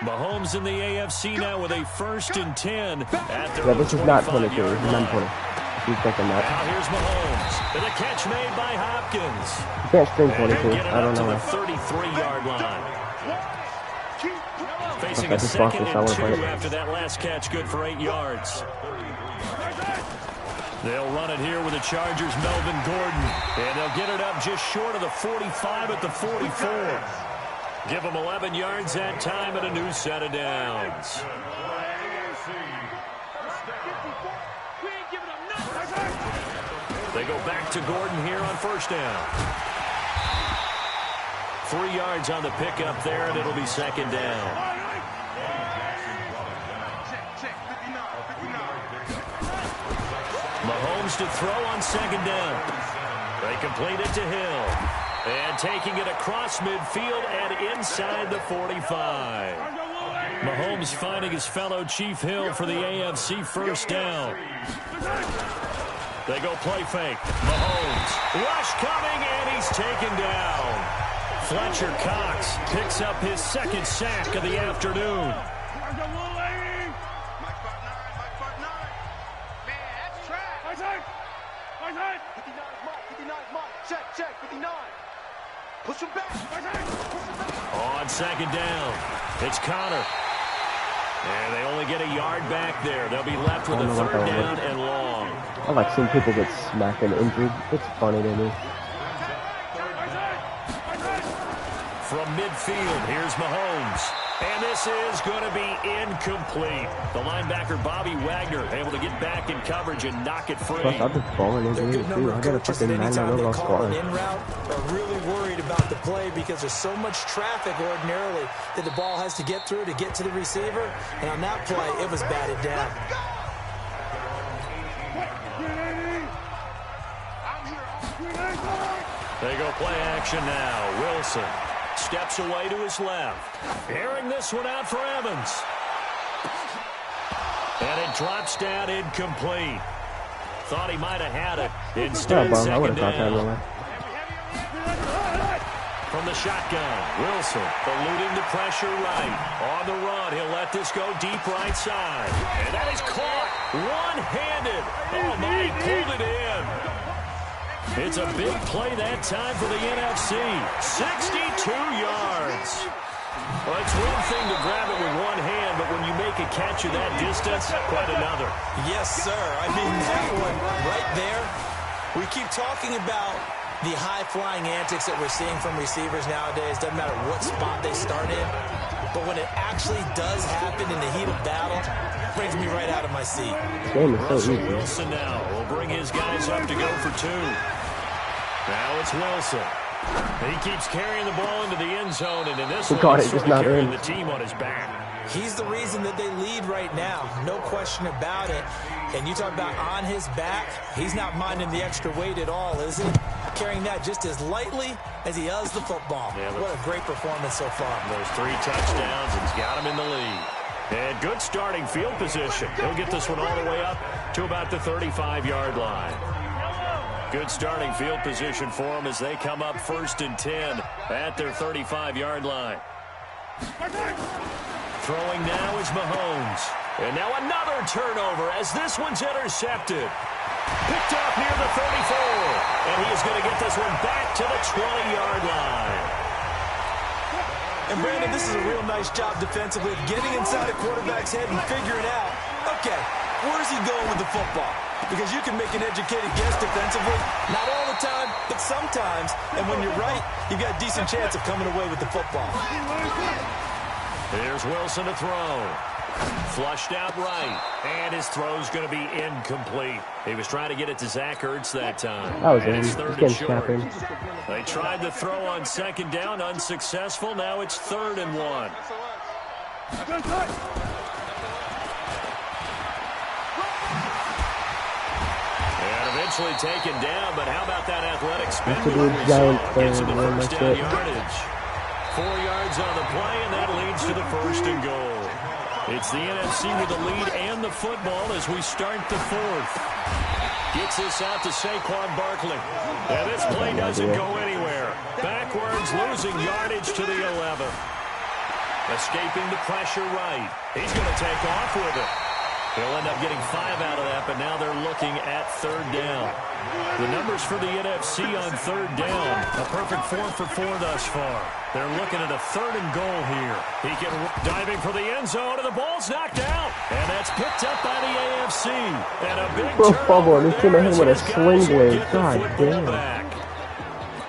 Mahomes in the AFC now with a 1st and 10 at their Yeah, this is not 22. 25-yard This is line. not 20. He's taking that. Now here's Mahomes. And the catch made by Hopkins. You can't string And 22. he'll get it I up don't to know the why. 33-yard line. Facing Okay, a just lost 2nd this. I and wanna 2 play it. after that last catch, good for 8 yards. They'll run it here with the Chargers' Melvin Gordon. And they'll get it up just short of the 45 at the 44. Give them 11 yards that time and a new set of downs. They go back to Gordon here on 1st down. 3 yards on the pickup there, and it'll be 2nd down. Mahomes to throw on 2nd down. They complete it to Hill. And taking it across midfield and inside the 45. Mahomes finding his fellow Chief Hill for the AFC 1st down. They go play fake. Mahomes. Rush coming, and he's taken down. Fletcher Cox picks up his 2nd sack of the afternoon. Check, 59. Push him back. On 2nd down, it's Connor. And they only get a yard back there. They'll be left with a 3rd down and long. I like seeing people get smacked and injured. It's funny to me. From midfield, here's Mahomes. And this is going to be incomplete. The linebacker, Bobby Wagner, able to get back in coverage and knock it free. Plus, I've been falling There are a injuries good number too. I of got a coaches fucking that anytime 99 they overall call an score. in route are really worried about the play because there's so much traffic ordinarily that the ball has to get through to get to the receiver. And on that play, it was batted down. They go play action now. Wilson steps away to his left. Airing this one out for Evans. And it drops down incomplete. Thought he might have had it. Instead, Yeah, bro, I would 2nd have thought that. down. Really. From the shotgun, Wilson eluding the pressure right. On the run, he'll let this go deep right side. And that is caught one-handed. Oh, my, he pulled it in. It's a big play that time for the NFC. 62 yards. Well, it's one thing to grab it with one hand, but when you make a catch of that distance, quite another. Yes, sir. I mean, that one right there. We keep talking about the high-flying antics that we're seeing from receivers nowadays. Doesn't matter what spot they start in. But when it actually does happen in the heat of battle, it brings me right out of my seat. This game is so Russell easy. Wilson now will bring his guys up to go for 2. Now it's Wilson. He keeps carrying the ball into the end zone, and in this He one, caught he's it, sort just of not carrying in. the team on his back. He's the reason that they lead right now. No question about it. And you talk about on his back, he's not minding the extra weight at all, is he? Carrying that just as lightly as he does the football. Yeah, what a great performance so far. Those 3 touchdowns, and he's got him in the lead. And good starting field position. He'll get this one all the way up to about the 35-yard line. Good starting field position for them as they come up 1st and 10 at their 35-yard line. Throwing now is Mahomes. And now another turnover as this one's intercepted. Picked off near the 34. And he is going to get this one back to the 20-yard line. And Brandon, this is a real nice job defensively of getting inside a quarterback's head and figuring out, okay, where's he going with the football? Because you can make an educated guess defensively. Not all the time, but sometimes. And when you're right, you've got a decent chance of coming away with the football. Here's Wilson to throw. Flushed out right. And his throw's going to be incomplete. He was trying to get it to Zach Ertz that time. That was and him. it's He's third getting and short. snapping. They tried the throw on second down, unsuccessful. Now it's 3rd and 1. And eventually taken down, but how about that athletic spin? That's a good giant Gets him thing, the man, first like down that. yardage. 4 yards on the play, and that leads to the 1st and goal. It's the NFC with the lead and the football as we start the 4th. Gets this out to Saquon Barkley. And this play doesn't go anywhere. Backwards, losing yardage to the 11th. Escaping the pressure right. He's going to take off with it. He'll end up getting 5 out of that, but now they're looking at 3rd down. The numbers for the NFC on 3rd down, a perfect 4 for 4 thus far. They're looking at a 3rd and goal here. He can diving for the end zone, and the ball's knocked out. And that's picked up by the AFC. And a big turnover He's gonna hit him with a sling blade. God damn.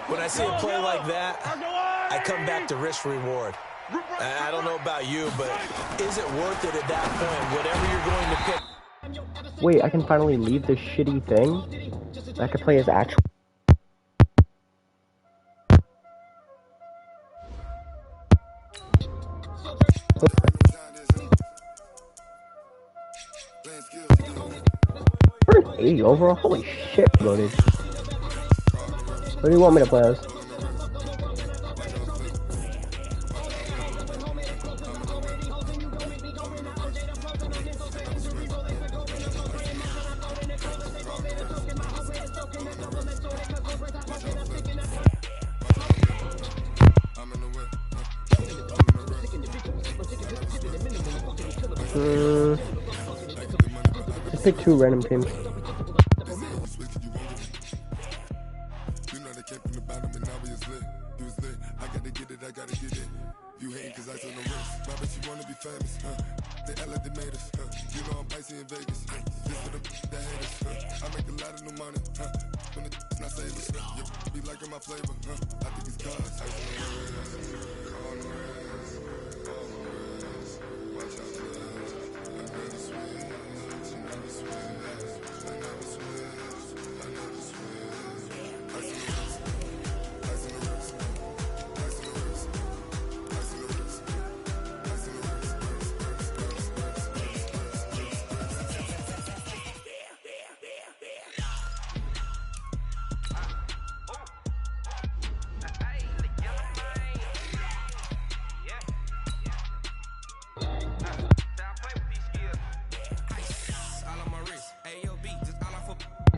When I see a play like that, I come back to risk-reward. I don't know about you, but is it worth it at that point, whatever you're going to pick? Wait, I can finally leave this shitty thing? I can play as actual. We're 80 overall? Holy shit, loaded. What do you want me to play as? Just pick 2 random teams.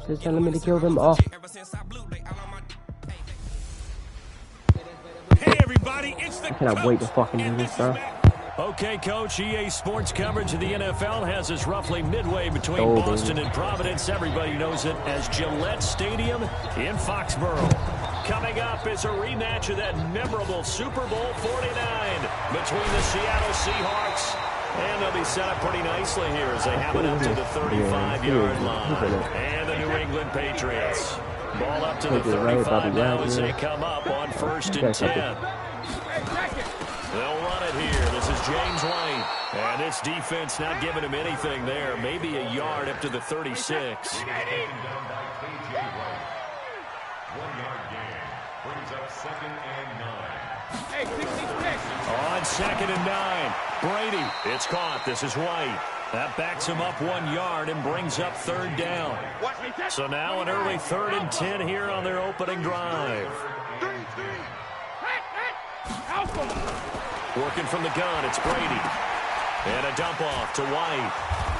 It's telling me to kill them all. Hey everybody, it's the I cannot wait to fucking do this stuff. Okay, Coach, EA Sports coverage of the NFL has us roughly midway between Boston and Providence. Everybody knows it as Gillette Stadium in Foxborough. Coming up is a rematch of that memorable Super Bowl 49 between the Seattle Seahawks. And they'll be set up pretty nicely here as they have it up to the 35-yard line. And the New England Patriots. Ball up to the 35 now as they come up on 1st and 10. They'll run it here. This is James White. And this defense not giving him anything there. Maybe a yard up to the 36. 1 yard gain brings up 2nd and 9. Hey, 66. On 2nd and 9. Brady, it's caught. This is White. That backs him up 1 yard and brings up 3rd down. So now an early 3rd and 10 here on their opening drive. Working from the gun, it's Brady. And a dump off to White.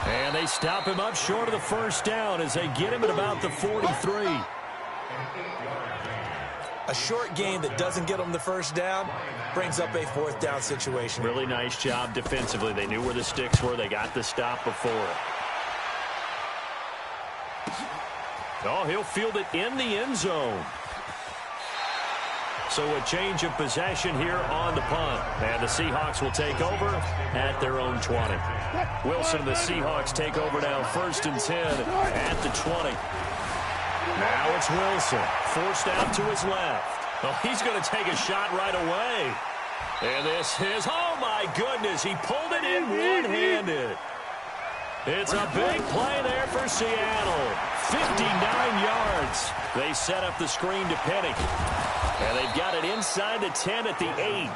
And they stop him up short of the 1st down as they get him at about the 43. A short gain that doesn't get them the 1st down brings up a 4th down situation. Really nice job defensively. They knew where the sticks were. They got the stop before. Oh, he'll field it in the end zone. So a change of possession here on the punt. And the Seahawks will take over at their own 20. Wilson and the Seahawks take over now 1st and 10 at the 20. Now it's Wilson, forced out to his left. Well, he's going to take a shot right away. And this is, oh my goodness, he pulled it in one-handed. It's a big play there for Seattle. 59 yards. They set up the screen to Penny. And they've got it inside the 10 at the 8.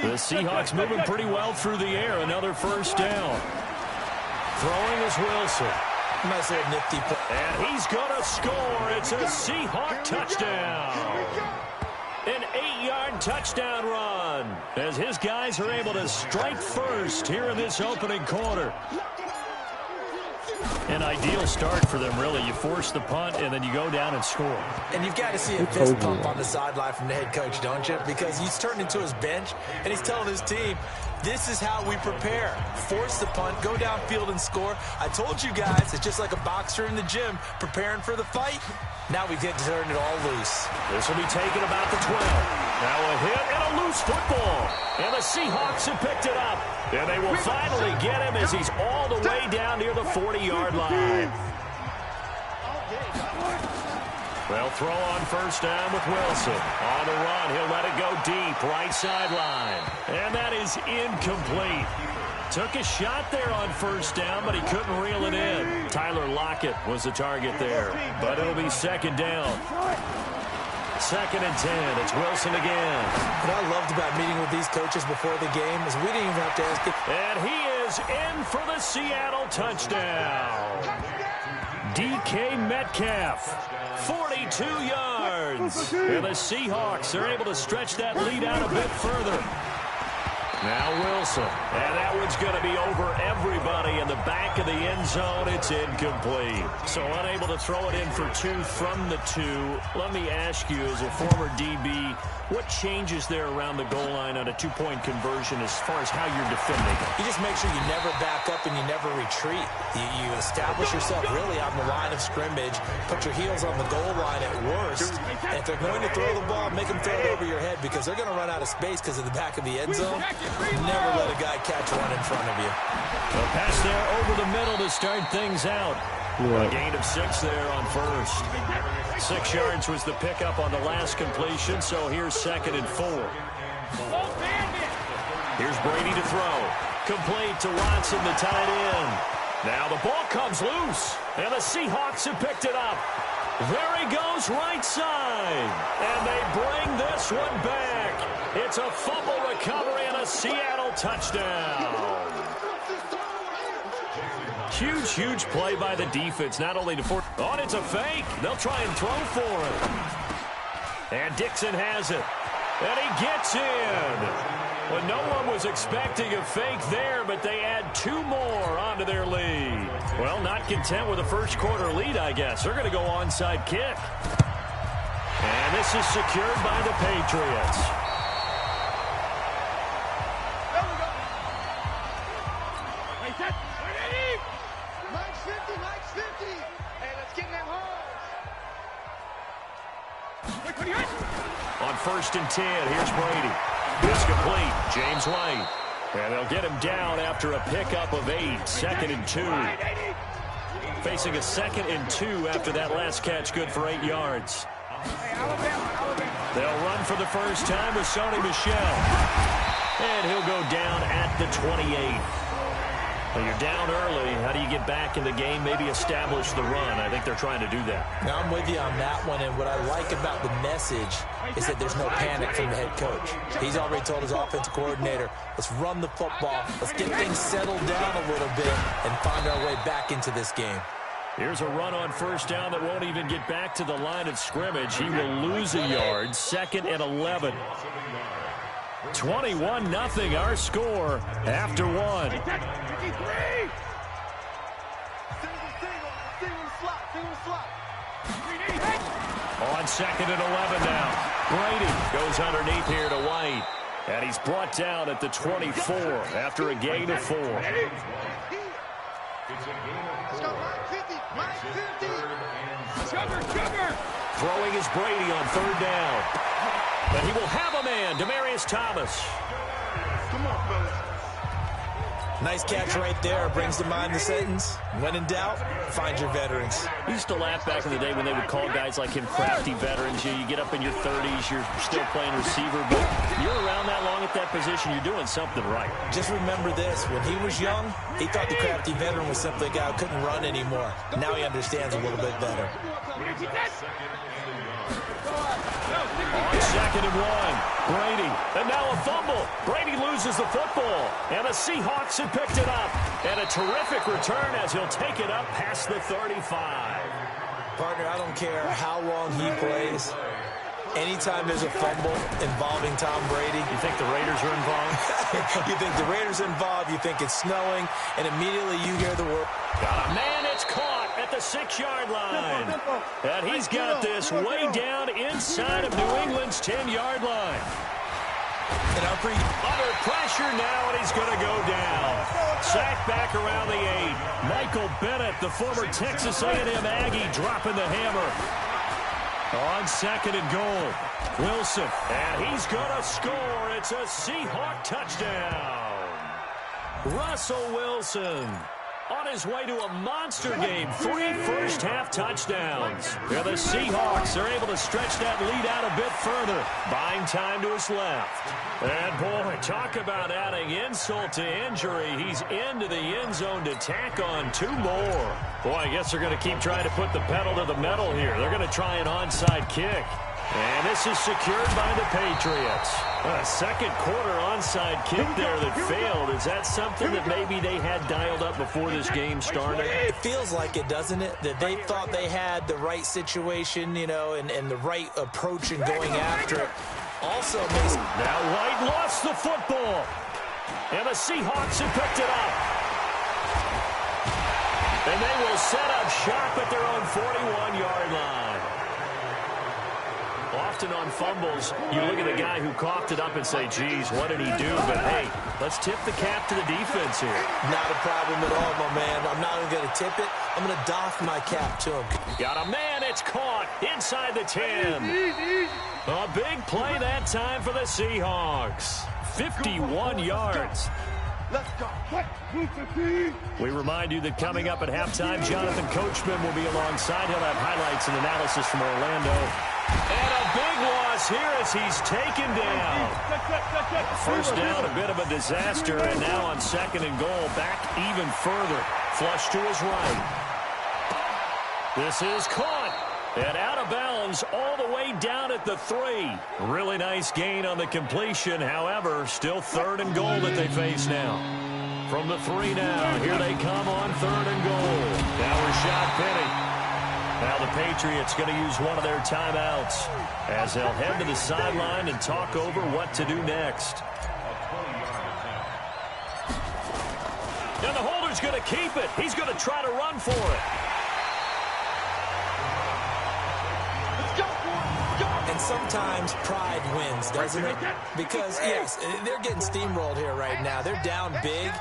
The Seahawks moving pretty well through the air. Another first down. Throwing is Wilson. Nice little nifty play. And he's going to score. It's a Seahawk touchdown. An 8-yard touchdown run as his guys are able to strike first here in this opening quarter. An ideal start for them, really. You force the punt, and then you go down and score. And you've got to see a fist pump on the sideline from the head coach, don't you? Because he's turned into his bench, and he's telling his team, this is how we prepare. Force the punt, go downfield and score. I told you guys, it's just like a boxer in the gym preparing for the fight. Now we get to turn it all loose. This will be taken about the 12. Now a hit and a loose football. And the Seahawks have picked it up. And they will finally get him as he's all the way down near the 40-yard line. They'll throw on first down with Wilson. On the run, he'll let it go deep, right sideline. And that is incomplete. Took a shot there on first down, but he couldn't reel it in. Tyler Lockett was the target there, but it'll be second down. Second and 10. It's Wilson again. What I loved about meeting with these coaches before the game is we didn't even have to ask it. And he is in for the Seattle touchdown. DK Metcalf, 42 yards. And the Seahawks are able to stretch that lead out a bit further. Now Wilson, and that one's going to be over everybody in the back of the end zone. It's incomplete. So unable to throw it in for 2 from the 2. Let me ask you, as a former DB, what changes there around the goal line on a 2-point conversion as far as how you're defending? You just make sure you never back up and you never retreat. You establish yourself really on the line of scrimmage, put your heels on the goal line at worst. And if they're going to throw the ball, make them throw it over your head because they're going to run out of space because of the back of the end zone. Never let a guy catch one in front of you. A pass there over the middle to start things out. A gain of 6 there on first. 6 yards was the pickup on the last completion, so here's second and 4. Here's Brady to throw. Complete to Watson, the tight end. Now the ball comes loose, and the Seahawks have picked it up. There he goes, right side. And they bring this one back. It's a fumble recovery and a Seattle touchdown. Huge, huge play by the defense, not only to force. Oh, it's a fake. They'll try and throw for it. And Dixon has it. And he gets in. Well, no one was expecting a fake there, but they add 2 more onto their lead. Well, not content with a first quarter lead, I guess. They're going to go onside kick. And this is secured by the Patriots. On first and 10, here's Brady. It's complete. James White. And they'll get him down after a pickup of 8. Second and 2. Facing a second and 2 after that last catch, good for 8 yards. They'll run for the first time with Sony Michel. And he'll go down at the 28. Well, you're down early. How do you get back in the game? Maybe establish the run. I think they're trying to do that. Now, I'm with you on that one, and what I like about the message is that there's no panic from the head coach. He's already told his offensive coordinator, let's run the football, let's get things settled down a little bit, and find our way back into this game. Here's a run on first down that won't even get back to the line of scrimmage. He will lose a yard. Second and 11. 21-0 our score after 1. On second and 11 now. Brady goes underneath here to White. And he's brought down at the 24 after a gain of 4. Throwing is Brady on third down. But he will have a man, Demaryius Thomas. Nice catch right there. Brings to mind the sentence, when in doubt, find your veterans. I used to laugh back in the day when they would call guys like him crafty veterans. You get up in your 30s, you're still playing receiver, but you're around that long at that position, you're doing something right. Just remember this. When he was young, he thought the crafty veteran was simply a guy who couldn't run anymore. Now he understands a little bit better. On 2nd and 1, Brady, and now a fumble. Brady loses the football, and the Seahawks have picked it up. And a terrific return as he'll take it up past the 35. Partner, I don't care how long he plays. Anytime there's a fumble involving Tom Brady. You think the Raiders are involved? You think the Raiders are involved, you think it's snowing, and immediately you hear the word. Got a man, it's caught at the 6-yard line. And he's got this way down inside of New England's 10-yard line. And under pressure now, and he's going to go down. Sacked back around the 8. Michael Bennett, the former Texas A&M Aggie, dropping the hammer. On 2nd and goal, Wilson, and he's going to score. It's a Seahawk touchdown. Russell Wilson on his way to a monster game. 3 first-half touchdowns. Yeah, the Seahawks are able to stretch that lead out a bit further, buying time to his left. And, boy, talk about adding insult to injury. He's into the end zone to tack on 2 more. Boy, I guess they're going to keep trying to put the pedal to the metal here. They're going to try an onside kick. And this is secured by the Patriots. A second quarter onside kick there that failed. Is that something that maybe they had dialed up before this game started? It feels like it, doesn't it? That they thought they had the right situation, you know, and the right approach in going after it. Also, now White lost the football. And the Seahawks have picked it up. And they will set up shop at their own 41-yard line. Often on fumbles, you look at the guy who coughed it up and say, geez, what did he do? But, hey, let's tip the cap to the defense here. Not a problem at all, my man. I'm not even going to tip it. I'm going to doff my cap to him. Got a man. It's caught inside the 10. A big play that time for the Seahawks. 51 yards. Let's go. We remind you that coming up at halftime, Jonathan Coachman will be alongside. He'll have highlights and analysis from Orlando. And a big loss here as he's taken down. First down, a bit of a disaster, and now on 2nd and goal, back even further. Flush to his right. This is caught. And out of bounds all the way down at the 3. Really nice gain on the completion. However, still 3rd and goal that they face now. From the 3 now, here they come on 3rd and goal. Now Rashad Penny. Now the Patriots going to use one of their timeouts as they'll head to the sideline and talk over what to do next. And the holder's going to keep it. He's going to try to run for it. And sometimes pride wins, doesn't it? Because, yes, they're getting steamrolled here right now. They're down big,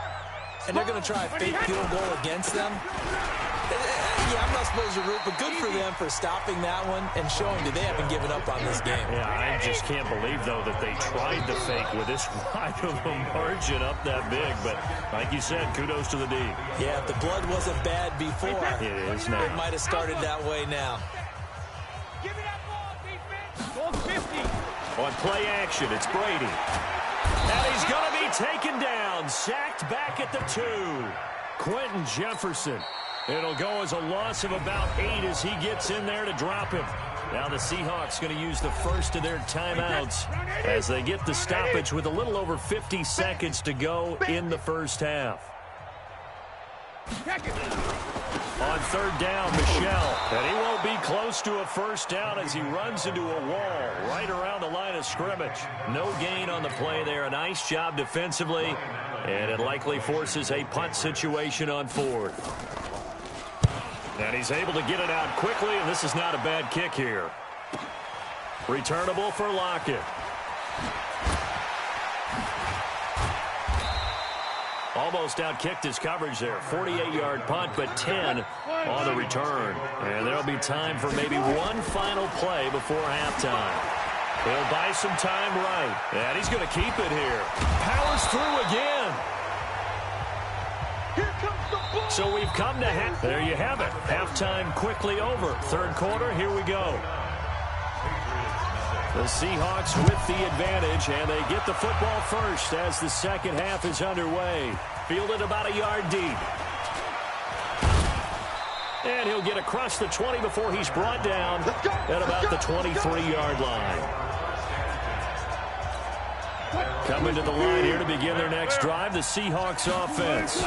and they're going to try a fake field goal against them. Yeah, I'm not supposed to root, but good for them for stopping that one and showing that they haven't given up on this game. Yeah, I just can't believe, though, that they tried the fake with this wide of a margin up that big. But like you said, kudos to the D. Yeah, if the blood wasn't bad before, it is now. It might have started that way now. Give me that ball, defense. Ball 50. On play action, it's Brady. And he's going to be taken down, sacked back at the 2. Quentin Jefferson. It'll go as a loss of about 8 as he gets in there to drop him. Now the Seahawks going to use the first of their timeouts as they get the stoppage with a little over 50 seconds to go in the first half. On 3rd down, Michel. And he won't be close to a first down as he runs into a wall right around the line of scrimmage. No gain on the play there. A nice job defensively. And it likely forces a punt situation on 4th. And he's able to get it out quickly, and this is not a bad kick here. Returnable for Lockett. Almost outkicked his coverage there. 48-yard punt, but 10 on the return. And there'll be time for maybe one final play before halftime. He'll buy some time right. And he's going to keep it here. Powers through again. So we've come to half. There you have it. Halftime quickly over. Third quarter, here we go. The Seahawks with the advantage, and they get the football first as the second half is underway. Fielded about a yard deep. And he'll get across the 20 before he's brought down at about the 23-yard line. Coming to the line here to begin their next drive, the Seahawks offense.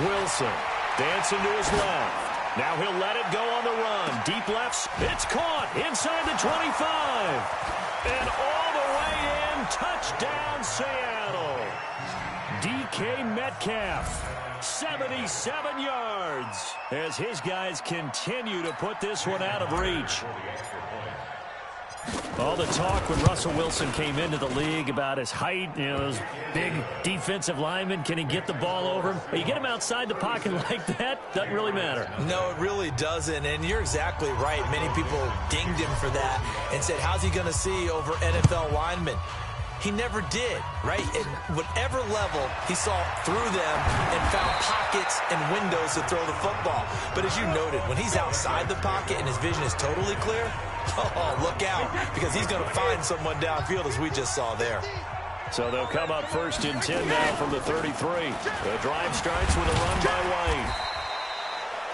Wilson dancing to his left. Now he'll let it go on the run. Deep lefts. It's caught inside the 25. And all the way in. Touchdown, Seattle. DK Metcalf. 77 yards as his guys continue to put this one out of reach. All the talk when Russell Wilson came into the league about his height, you know, those big defensive linemen, can he get the ball over him? You get him outside the pocket like that, doesn't really matter. No, it really doesn't, and you're exactly right. Many people dinged him for that and said, how's he going to see over NFL linemen? He never did, right? At whatever level, he saw through them and found pockets and windows to throw the football. But as you noted, when he's outside the pocket and his vision is totally clear, oh, look out, because he's going to find someone downfield, as we just saw there. So they'll come up first and 10 now from the 33. The drive starts with a run by White.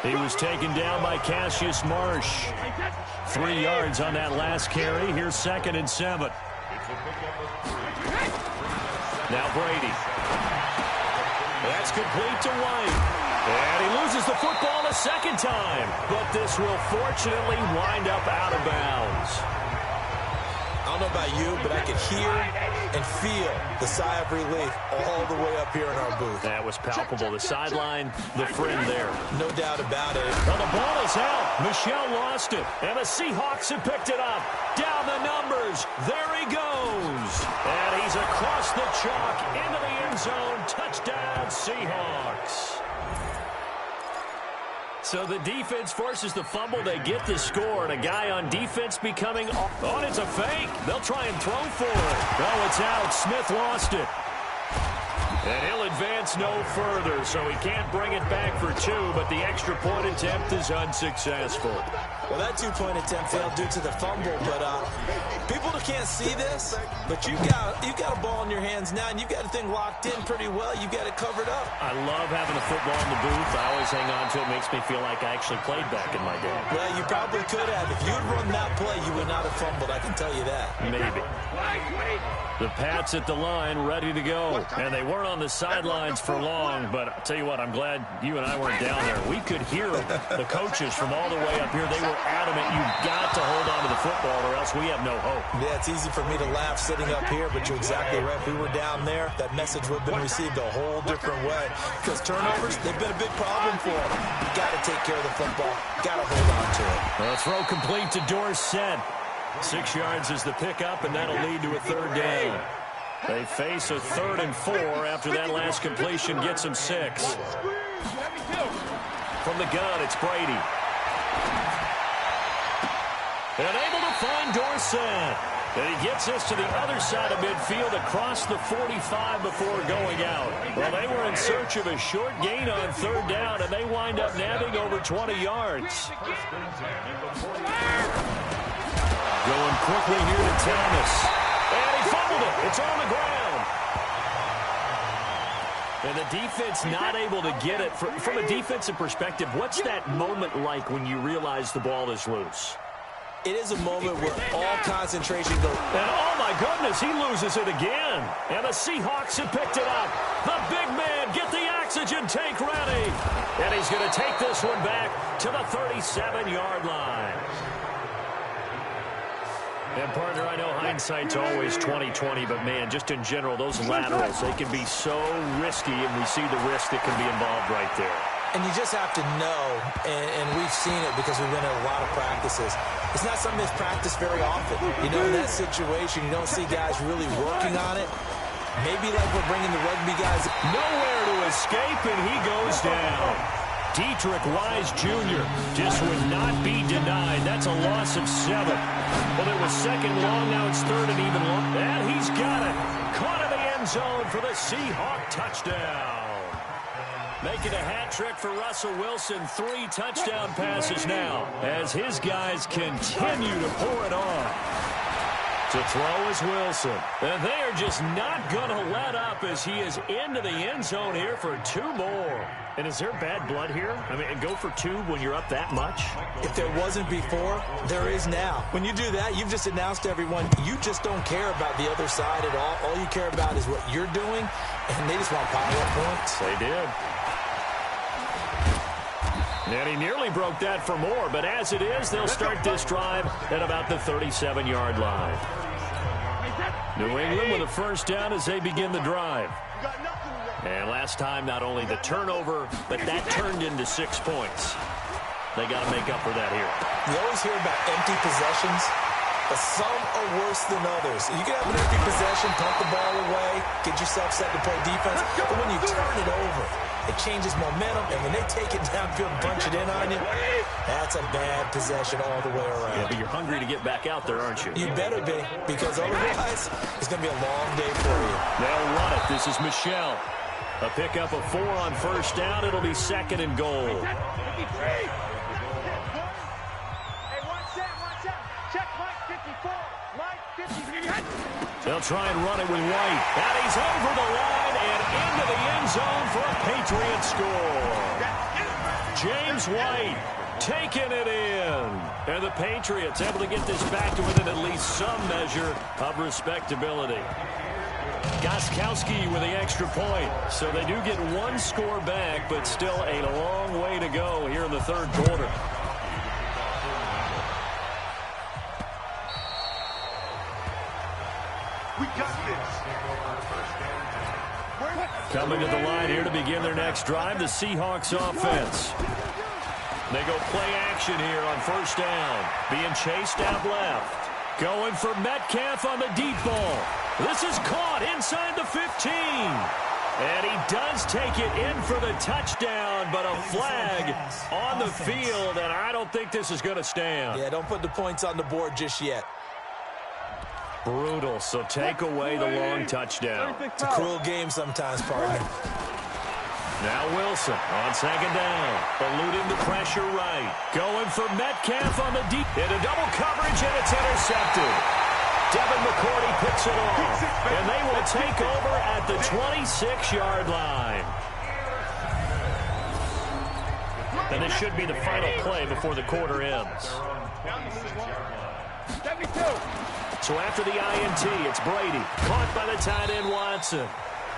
He was taken down by Cassius Marsh. 3 yards on that last carry. Here's 2nd and 7. Now Brady. That's complete to White. And he loses the football a second time. But this will fortunately wind up out of bounds. I don't know about you, but I could hear and feel the sigh of relief all the way up here in our booth. That was palpable. The sideline, the friend there. No doubt about it. Well, the ball is out. Michel lost it. And the Seahawks have picked it up. Down the numbers. There he goes. And he's across the chalk into the end zone. Touchdown, Seahawks. So the defense forces the fumble. They get the score. And a guy on defense becoming... Oh, it's a fake. They'll try and throw for it. Oh, it's out. Smith lost it. And he'll advance no further, so he can't bring it back for 2, but the extra point attempt is unsuccessful. Well, that 2-point attempt failed due to the fumble, but people can't see this, but you've got a ball in your hands now, and you've got the thing locked in pretty well. You've got it covered up. I love having the football in the booth. I always hang on to it. It makes me feel like I actually played back in my day. Well, you probably could have. If you'd run that play, you would not have fumbled, I can tell you that. Maybe. The Pats at the line, ready to go. And they weren't on the sidelines for long, but I'll tell you what, I'm glad you and I weren't down there. We could hear the coaches from all the way up here. They were adamant, you've got to hold on to the football or else we have no hope. Yeah, it's easy for me to laugh sitting up here, but you're exactly right. If we were down there, that message would have been received a whole different way. Because turnovers, they've been a big problem for them. You got to take care of the football. Got to hold on to it. The throw complete to Dorsett. 6 yards is the pickup, and that'll lead to a 3rd down. They face a 3rd and 4 after that last completion gets them 6. From the gun, it's Brady. And able to find Dorsett. And he gets us to the other side of midfield across the 45 before going out. Well, they were in search of a short gain on 3rd down, and they wind up nabbing over 20 yards. Going quickly here to Thomas. And he fumbled it. It's on the ground. And the defense not able to get it. From a defensive perspective, what's that moment like when you realize the ball is loose? It is a moment where all concentration goes. And oh my goodness, he loses it again. And the Seahawks have picked it up. The big man, get the oxygen tank ready. And he's going to take this one back to the 37-yard line. And, partner, I know hindsight's always 20/20, but, man, just in general, those laterals, they can be so risky, and we see the risk that can be involved right there. And you just have to know, and we've seen it because we've been at a lot of practices, it's not something that's practiced very often. You know, in that situation, you don't see guys really working on it. Maybe like we're bringing the rugby guys. Nowhere to escape, and he goes down. Dietrich Wise Jr. just would not be denied. That's a loss of 7. Well, it was 2nd long. Now it's 3rd and even long. And he's got it. Caught in the end zone for the Seahawk touchdown. Making a hat trick for Russell Wilson. 3 touchdown passes now as his guys continue to pour it on. To throw is Wilson. And they are just not going to let up as he is into the end zone here for 2 more. And is there bad blood here? I mean, go for 2 when you're up that much? If there wasn't before, there is now. When you do that, you've just announced to everyone you just don't care about the other side at all. All you care about is what you're doing, and they just want pile up points. They did. And he nearly broke that for more, but as it is, they'll start this drive at about the 37-yard line. New England with a first down as they begin the drive. And last time, not only the turnover, but that turned into 6 points. They got to make up for that here. You always hear about empty possessions, but some are worse than others. You can have an empty possession, pump the ball away, get yourself set to play defense, but when you turn it over, it changes momentum, and when they take it downfield and punch it in on you, that's a bad possession all the way around. Yeah, but you're hungry to get back out there, aren't you? You better be, because otherwise, it's going to be a long day for you. They'll run it. This is Michelle. A pickup of 4 on first down. It'll be 2nd and goal. Hey, watch out. Check Mike 54. Mike 54. They'll try and run it with White. And he's over the line and into the end zone for a Patriot score. James White taking it in. And the Patriots able to get this back to within at least some measure of respectability. Gostkowski with the extra point. So they do get 1 score back, but still a long way to go here in the 3rd quarter. We got this. Coming to the line here to begin their next drive, the Seahawks offense. They go play action here on first down. Being chased out left. Going for Metcalf on the deep ball. This is caught inside the 15. And he does take it in for the touchdown, but a flag on the field, and I don't think this is going to stand. Yeah, don't put the points on the board just yet. Brutal, so take away the long touchdown. It's a cruel game sometimes, partner. Now Wilson on 2nd down. Eluding the pressure right. Going for Metcalf on the deep. Into double coverage, and it's intercepted. Devin McCourty picks it off. And they will take over at the 26-yard line. And this should be the final play before the quarter ends. 72. So after the INT, it's Brady. Caught by the tight end Watson.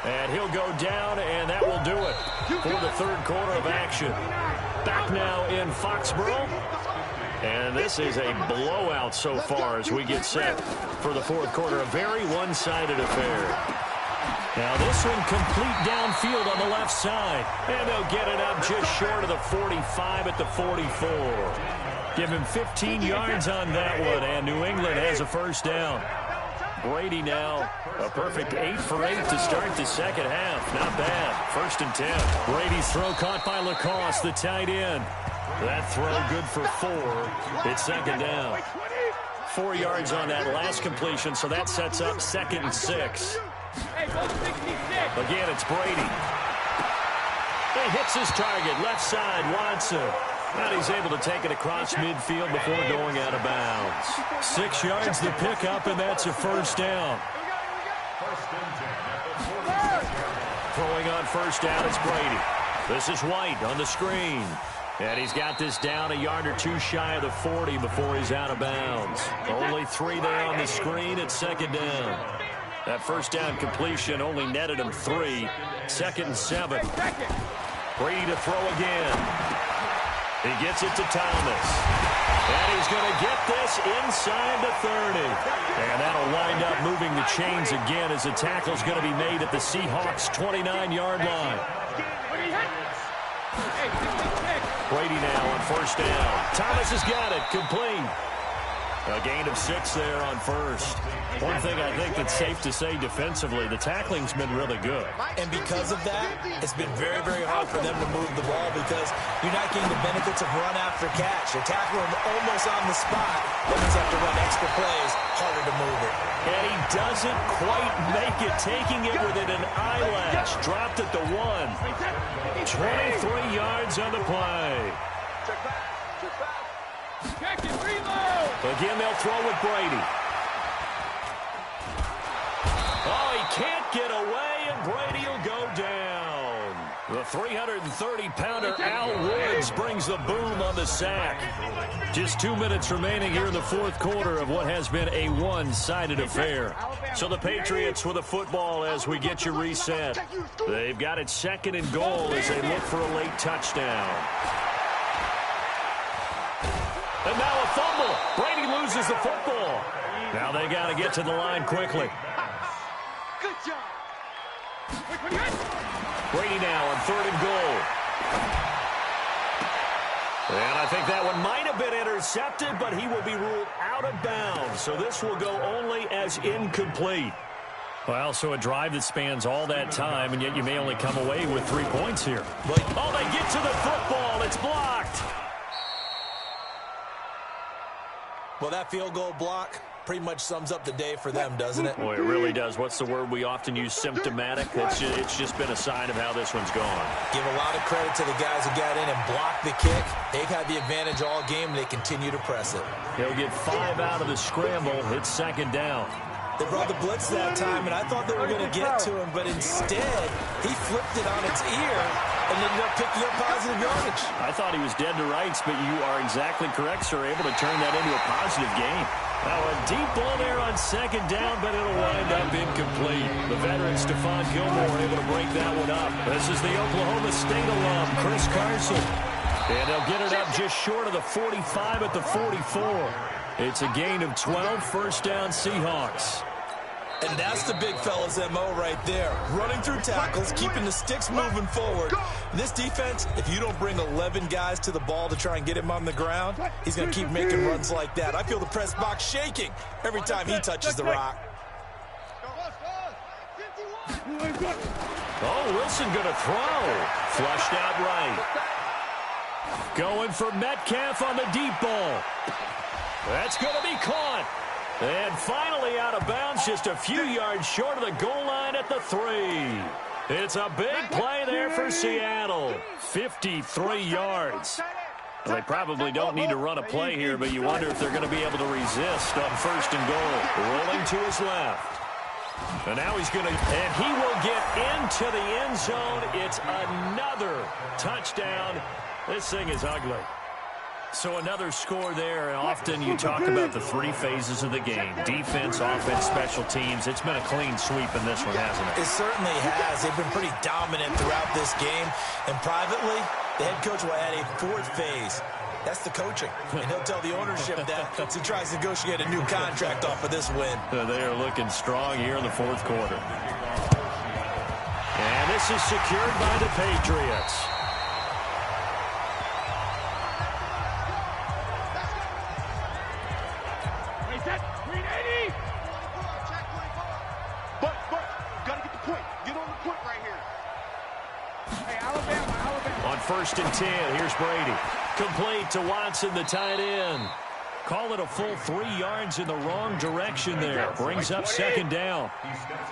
And he'll go down, and that will do it for the 3rd quarter of action. Back now in Foxborough. And this is a blowout so far as we get set for the 4th quarter. A very one-sided affair. Now this one complete downfield on the left side. And they'll get it up just short of the 45 at the 44. Give him 15 yards on that one, and New England has a first down. Brady now a perfect 8 for 8 to start the 2nd half. Not bad. 1st and 10. Brady's throw caught by Lacoste, the tight end. That throw good for 4. It's 2nd down. 4 yards on that last completion, so that sets up 2nd and 6. Again, it's Brady. He hits his target, left side, Watson. And he's able to take it across midfield before going out of bounds. 6 yards the pickup, and that's a first down. Throwing on first down, it's Brady. This is White on the screen. And he's got this down a yard or 2 shy of the 40 before he's out of bounds. Only 3 there on the screen at 2nd down. That first down completion only netted him 3. 2nd and 7. Brady to throw again. He gets it to Thomas. And he's going to get this inside the 30. And that'll wind up moving the chains again as the tackle's going to be made at the Seahawks' 29-yard line. Brady now on first down. Thomas has got it. Complete. A gain of 6 there on first. One thing I think that's safe to say defensively, the tackling's been really good. And because of that, it's been very, very hard for them to move the ball because you're not getting the benefits of run after catch. You're tackling them almost on the spot. That means you have to run extra plays, harder to move it. And he doesn't quite make it, taking it within an eyelash. Dropped at the 1. 23 yards on the play. Again, they'll throw with Brady. Oh, he can't get away, and Brady will go down. The 330-pounder Al Woods brings the boom on the sack. Just 2 minutes remaining here in the fourth quarter of what has been a one-sided affair. So the Patriots with a football as we get you reset. They've got it 2nd and goal as they look for a late touchdown. And now a fumble. Brady loses the football. Now they got to get to the line quickly. Good job. Brady now on 3rd and goal. And I think that one might have been intercepted, but he will be ruled out of bounds. So this will go only as incomplete. Well, so a drive that spans all that time, and yet you may only come away with 3 points here. Oh, they get to the football. It's blocked. Well, that field goal block pretty much sums up the day for them, doesn't it? Boy, it really does. What's the word we often use? Symptomatic. It's just been a sign of how this one's gone. Give a lot of credit to the guys who got in and blocked the kick. They've had the advantage all game. They continue to press it. He'll get 5 out of the scramble. It's 2nd down. They brought the blitz that time, and I thought they were going to get to him, but instead, he flipped it on its ear and ended up picking up positive yardage. I thought he was dead to rights, but you are exactly correct, sir. Able to turn that into a positive gain. Now a deep ball there on 2nd down, but it'll wind up incomplete. The veteran Stephon Gilmore able to break that one up. This is the Oklahoma State alum, Chris Carson. And they'll get it up just short of the 45 at the 44. It's a gain of 12, 1st down Seahawks. And that's the big fella's MO right there. Running through tackles, keeping the sticks moving forward. This defense, if you don't bring 11 guys to the ball to try and get him on the ground, he's going to keep making runs like that. I feel the press box shaking every time he touches the rock. Oh, Wilson going to throw. Flushed out right. Going for Metcalf on the deep ball. That's going to be caught. And finally out of bounds, just a few yards short of the goal line at the 3. It's a big play there for Seattle. 53 yards. Well, they probably don't need to run a play here, but you wonder if they're going to be able to resist on 1st and goal. Rolling to his left. And now he's going to, and he will get into the end zone. It's another touchdown. This thing is ugly. So another score there, and often you talk about the 3 phases of the game. Defense, offense, special teams. It's been a clean sweep in this one, hasn't it? It certainly has. They've been pretty dominant throughout this game. And privately, the head coach will add a 4th phase. That's the coaching. And he'll tell the ownership that as he tries to negotiate a new contract off of this win. They are looking strong here in the 4th quarter. And this is secured by the Patriots. On 1st and 10, here's Brady. Complete to Watson, the tight end. Call it a full 3 yards in the wrong direction there. Brings up 2nd down.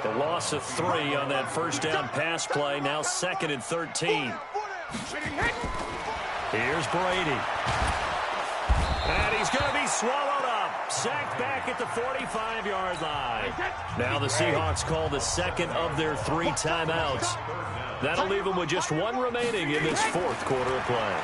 The loss of 3 on that 1st down pass play. Now 2nd and 13. Here's Brady. And he's going to be swallowed up. Sacked back at the 45-yard line. Now the Seahawks call the 2nd of their 3 timeouts. That'll leave them with just 1 remaining in this 4th quarter of play.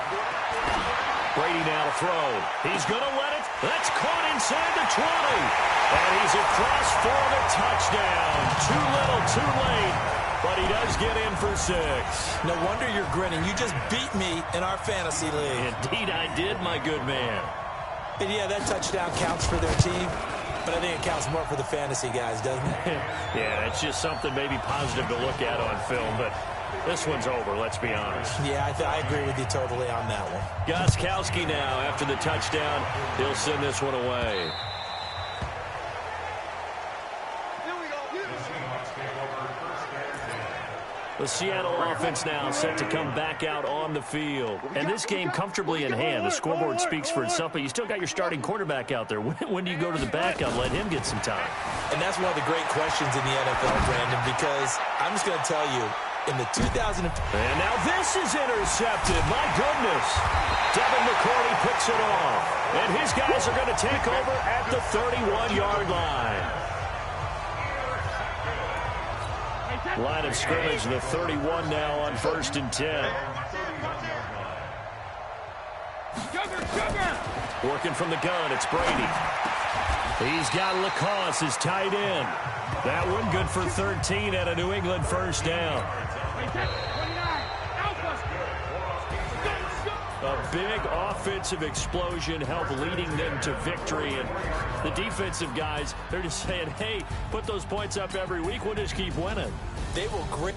Brady now to throw. He's going to let it. That's caught inside the 20. And he's across for the touchdown. Too little, too late. But he does get in for 6. No wonder you're grinning. You just beat me in our fantasy league. Indeed I did, my good man. And yeah, that touchdown counts for their team. But I think it counts more for the fantasy guys, doesn't it? Yeah, it's just something maybe positive to look at on film. But this one's over, let's be honest. Yeah, I agree with you totally on that one. Gostkowski now, after the touchdown, he'll send this one away. The Seattle offense now set to come back out on the field. And this game comfortably in hand. The scoreboard speaks for itself, but you still got your starting quarterback out there. When do you go to the backup, let him get some time? And that's one of the great questions in the NFL, Brandon, because I'm just going to tell you, in the 2000... And now this is intercepted. My goodness. Devin McCourty picks it off. And his guys are going to take over at the 31-yard line. Line of scrimmage, the 31 now on 1st and 10. Working from the gun, it's Brady. He's got Lacoste, his tight end. That one good for 13 at a New England first down. A big offensive explosion helped leading them to victory. And the defensive guys, they're just saying, hey, put those points up every week. We'll just keep winning. They will grit.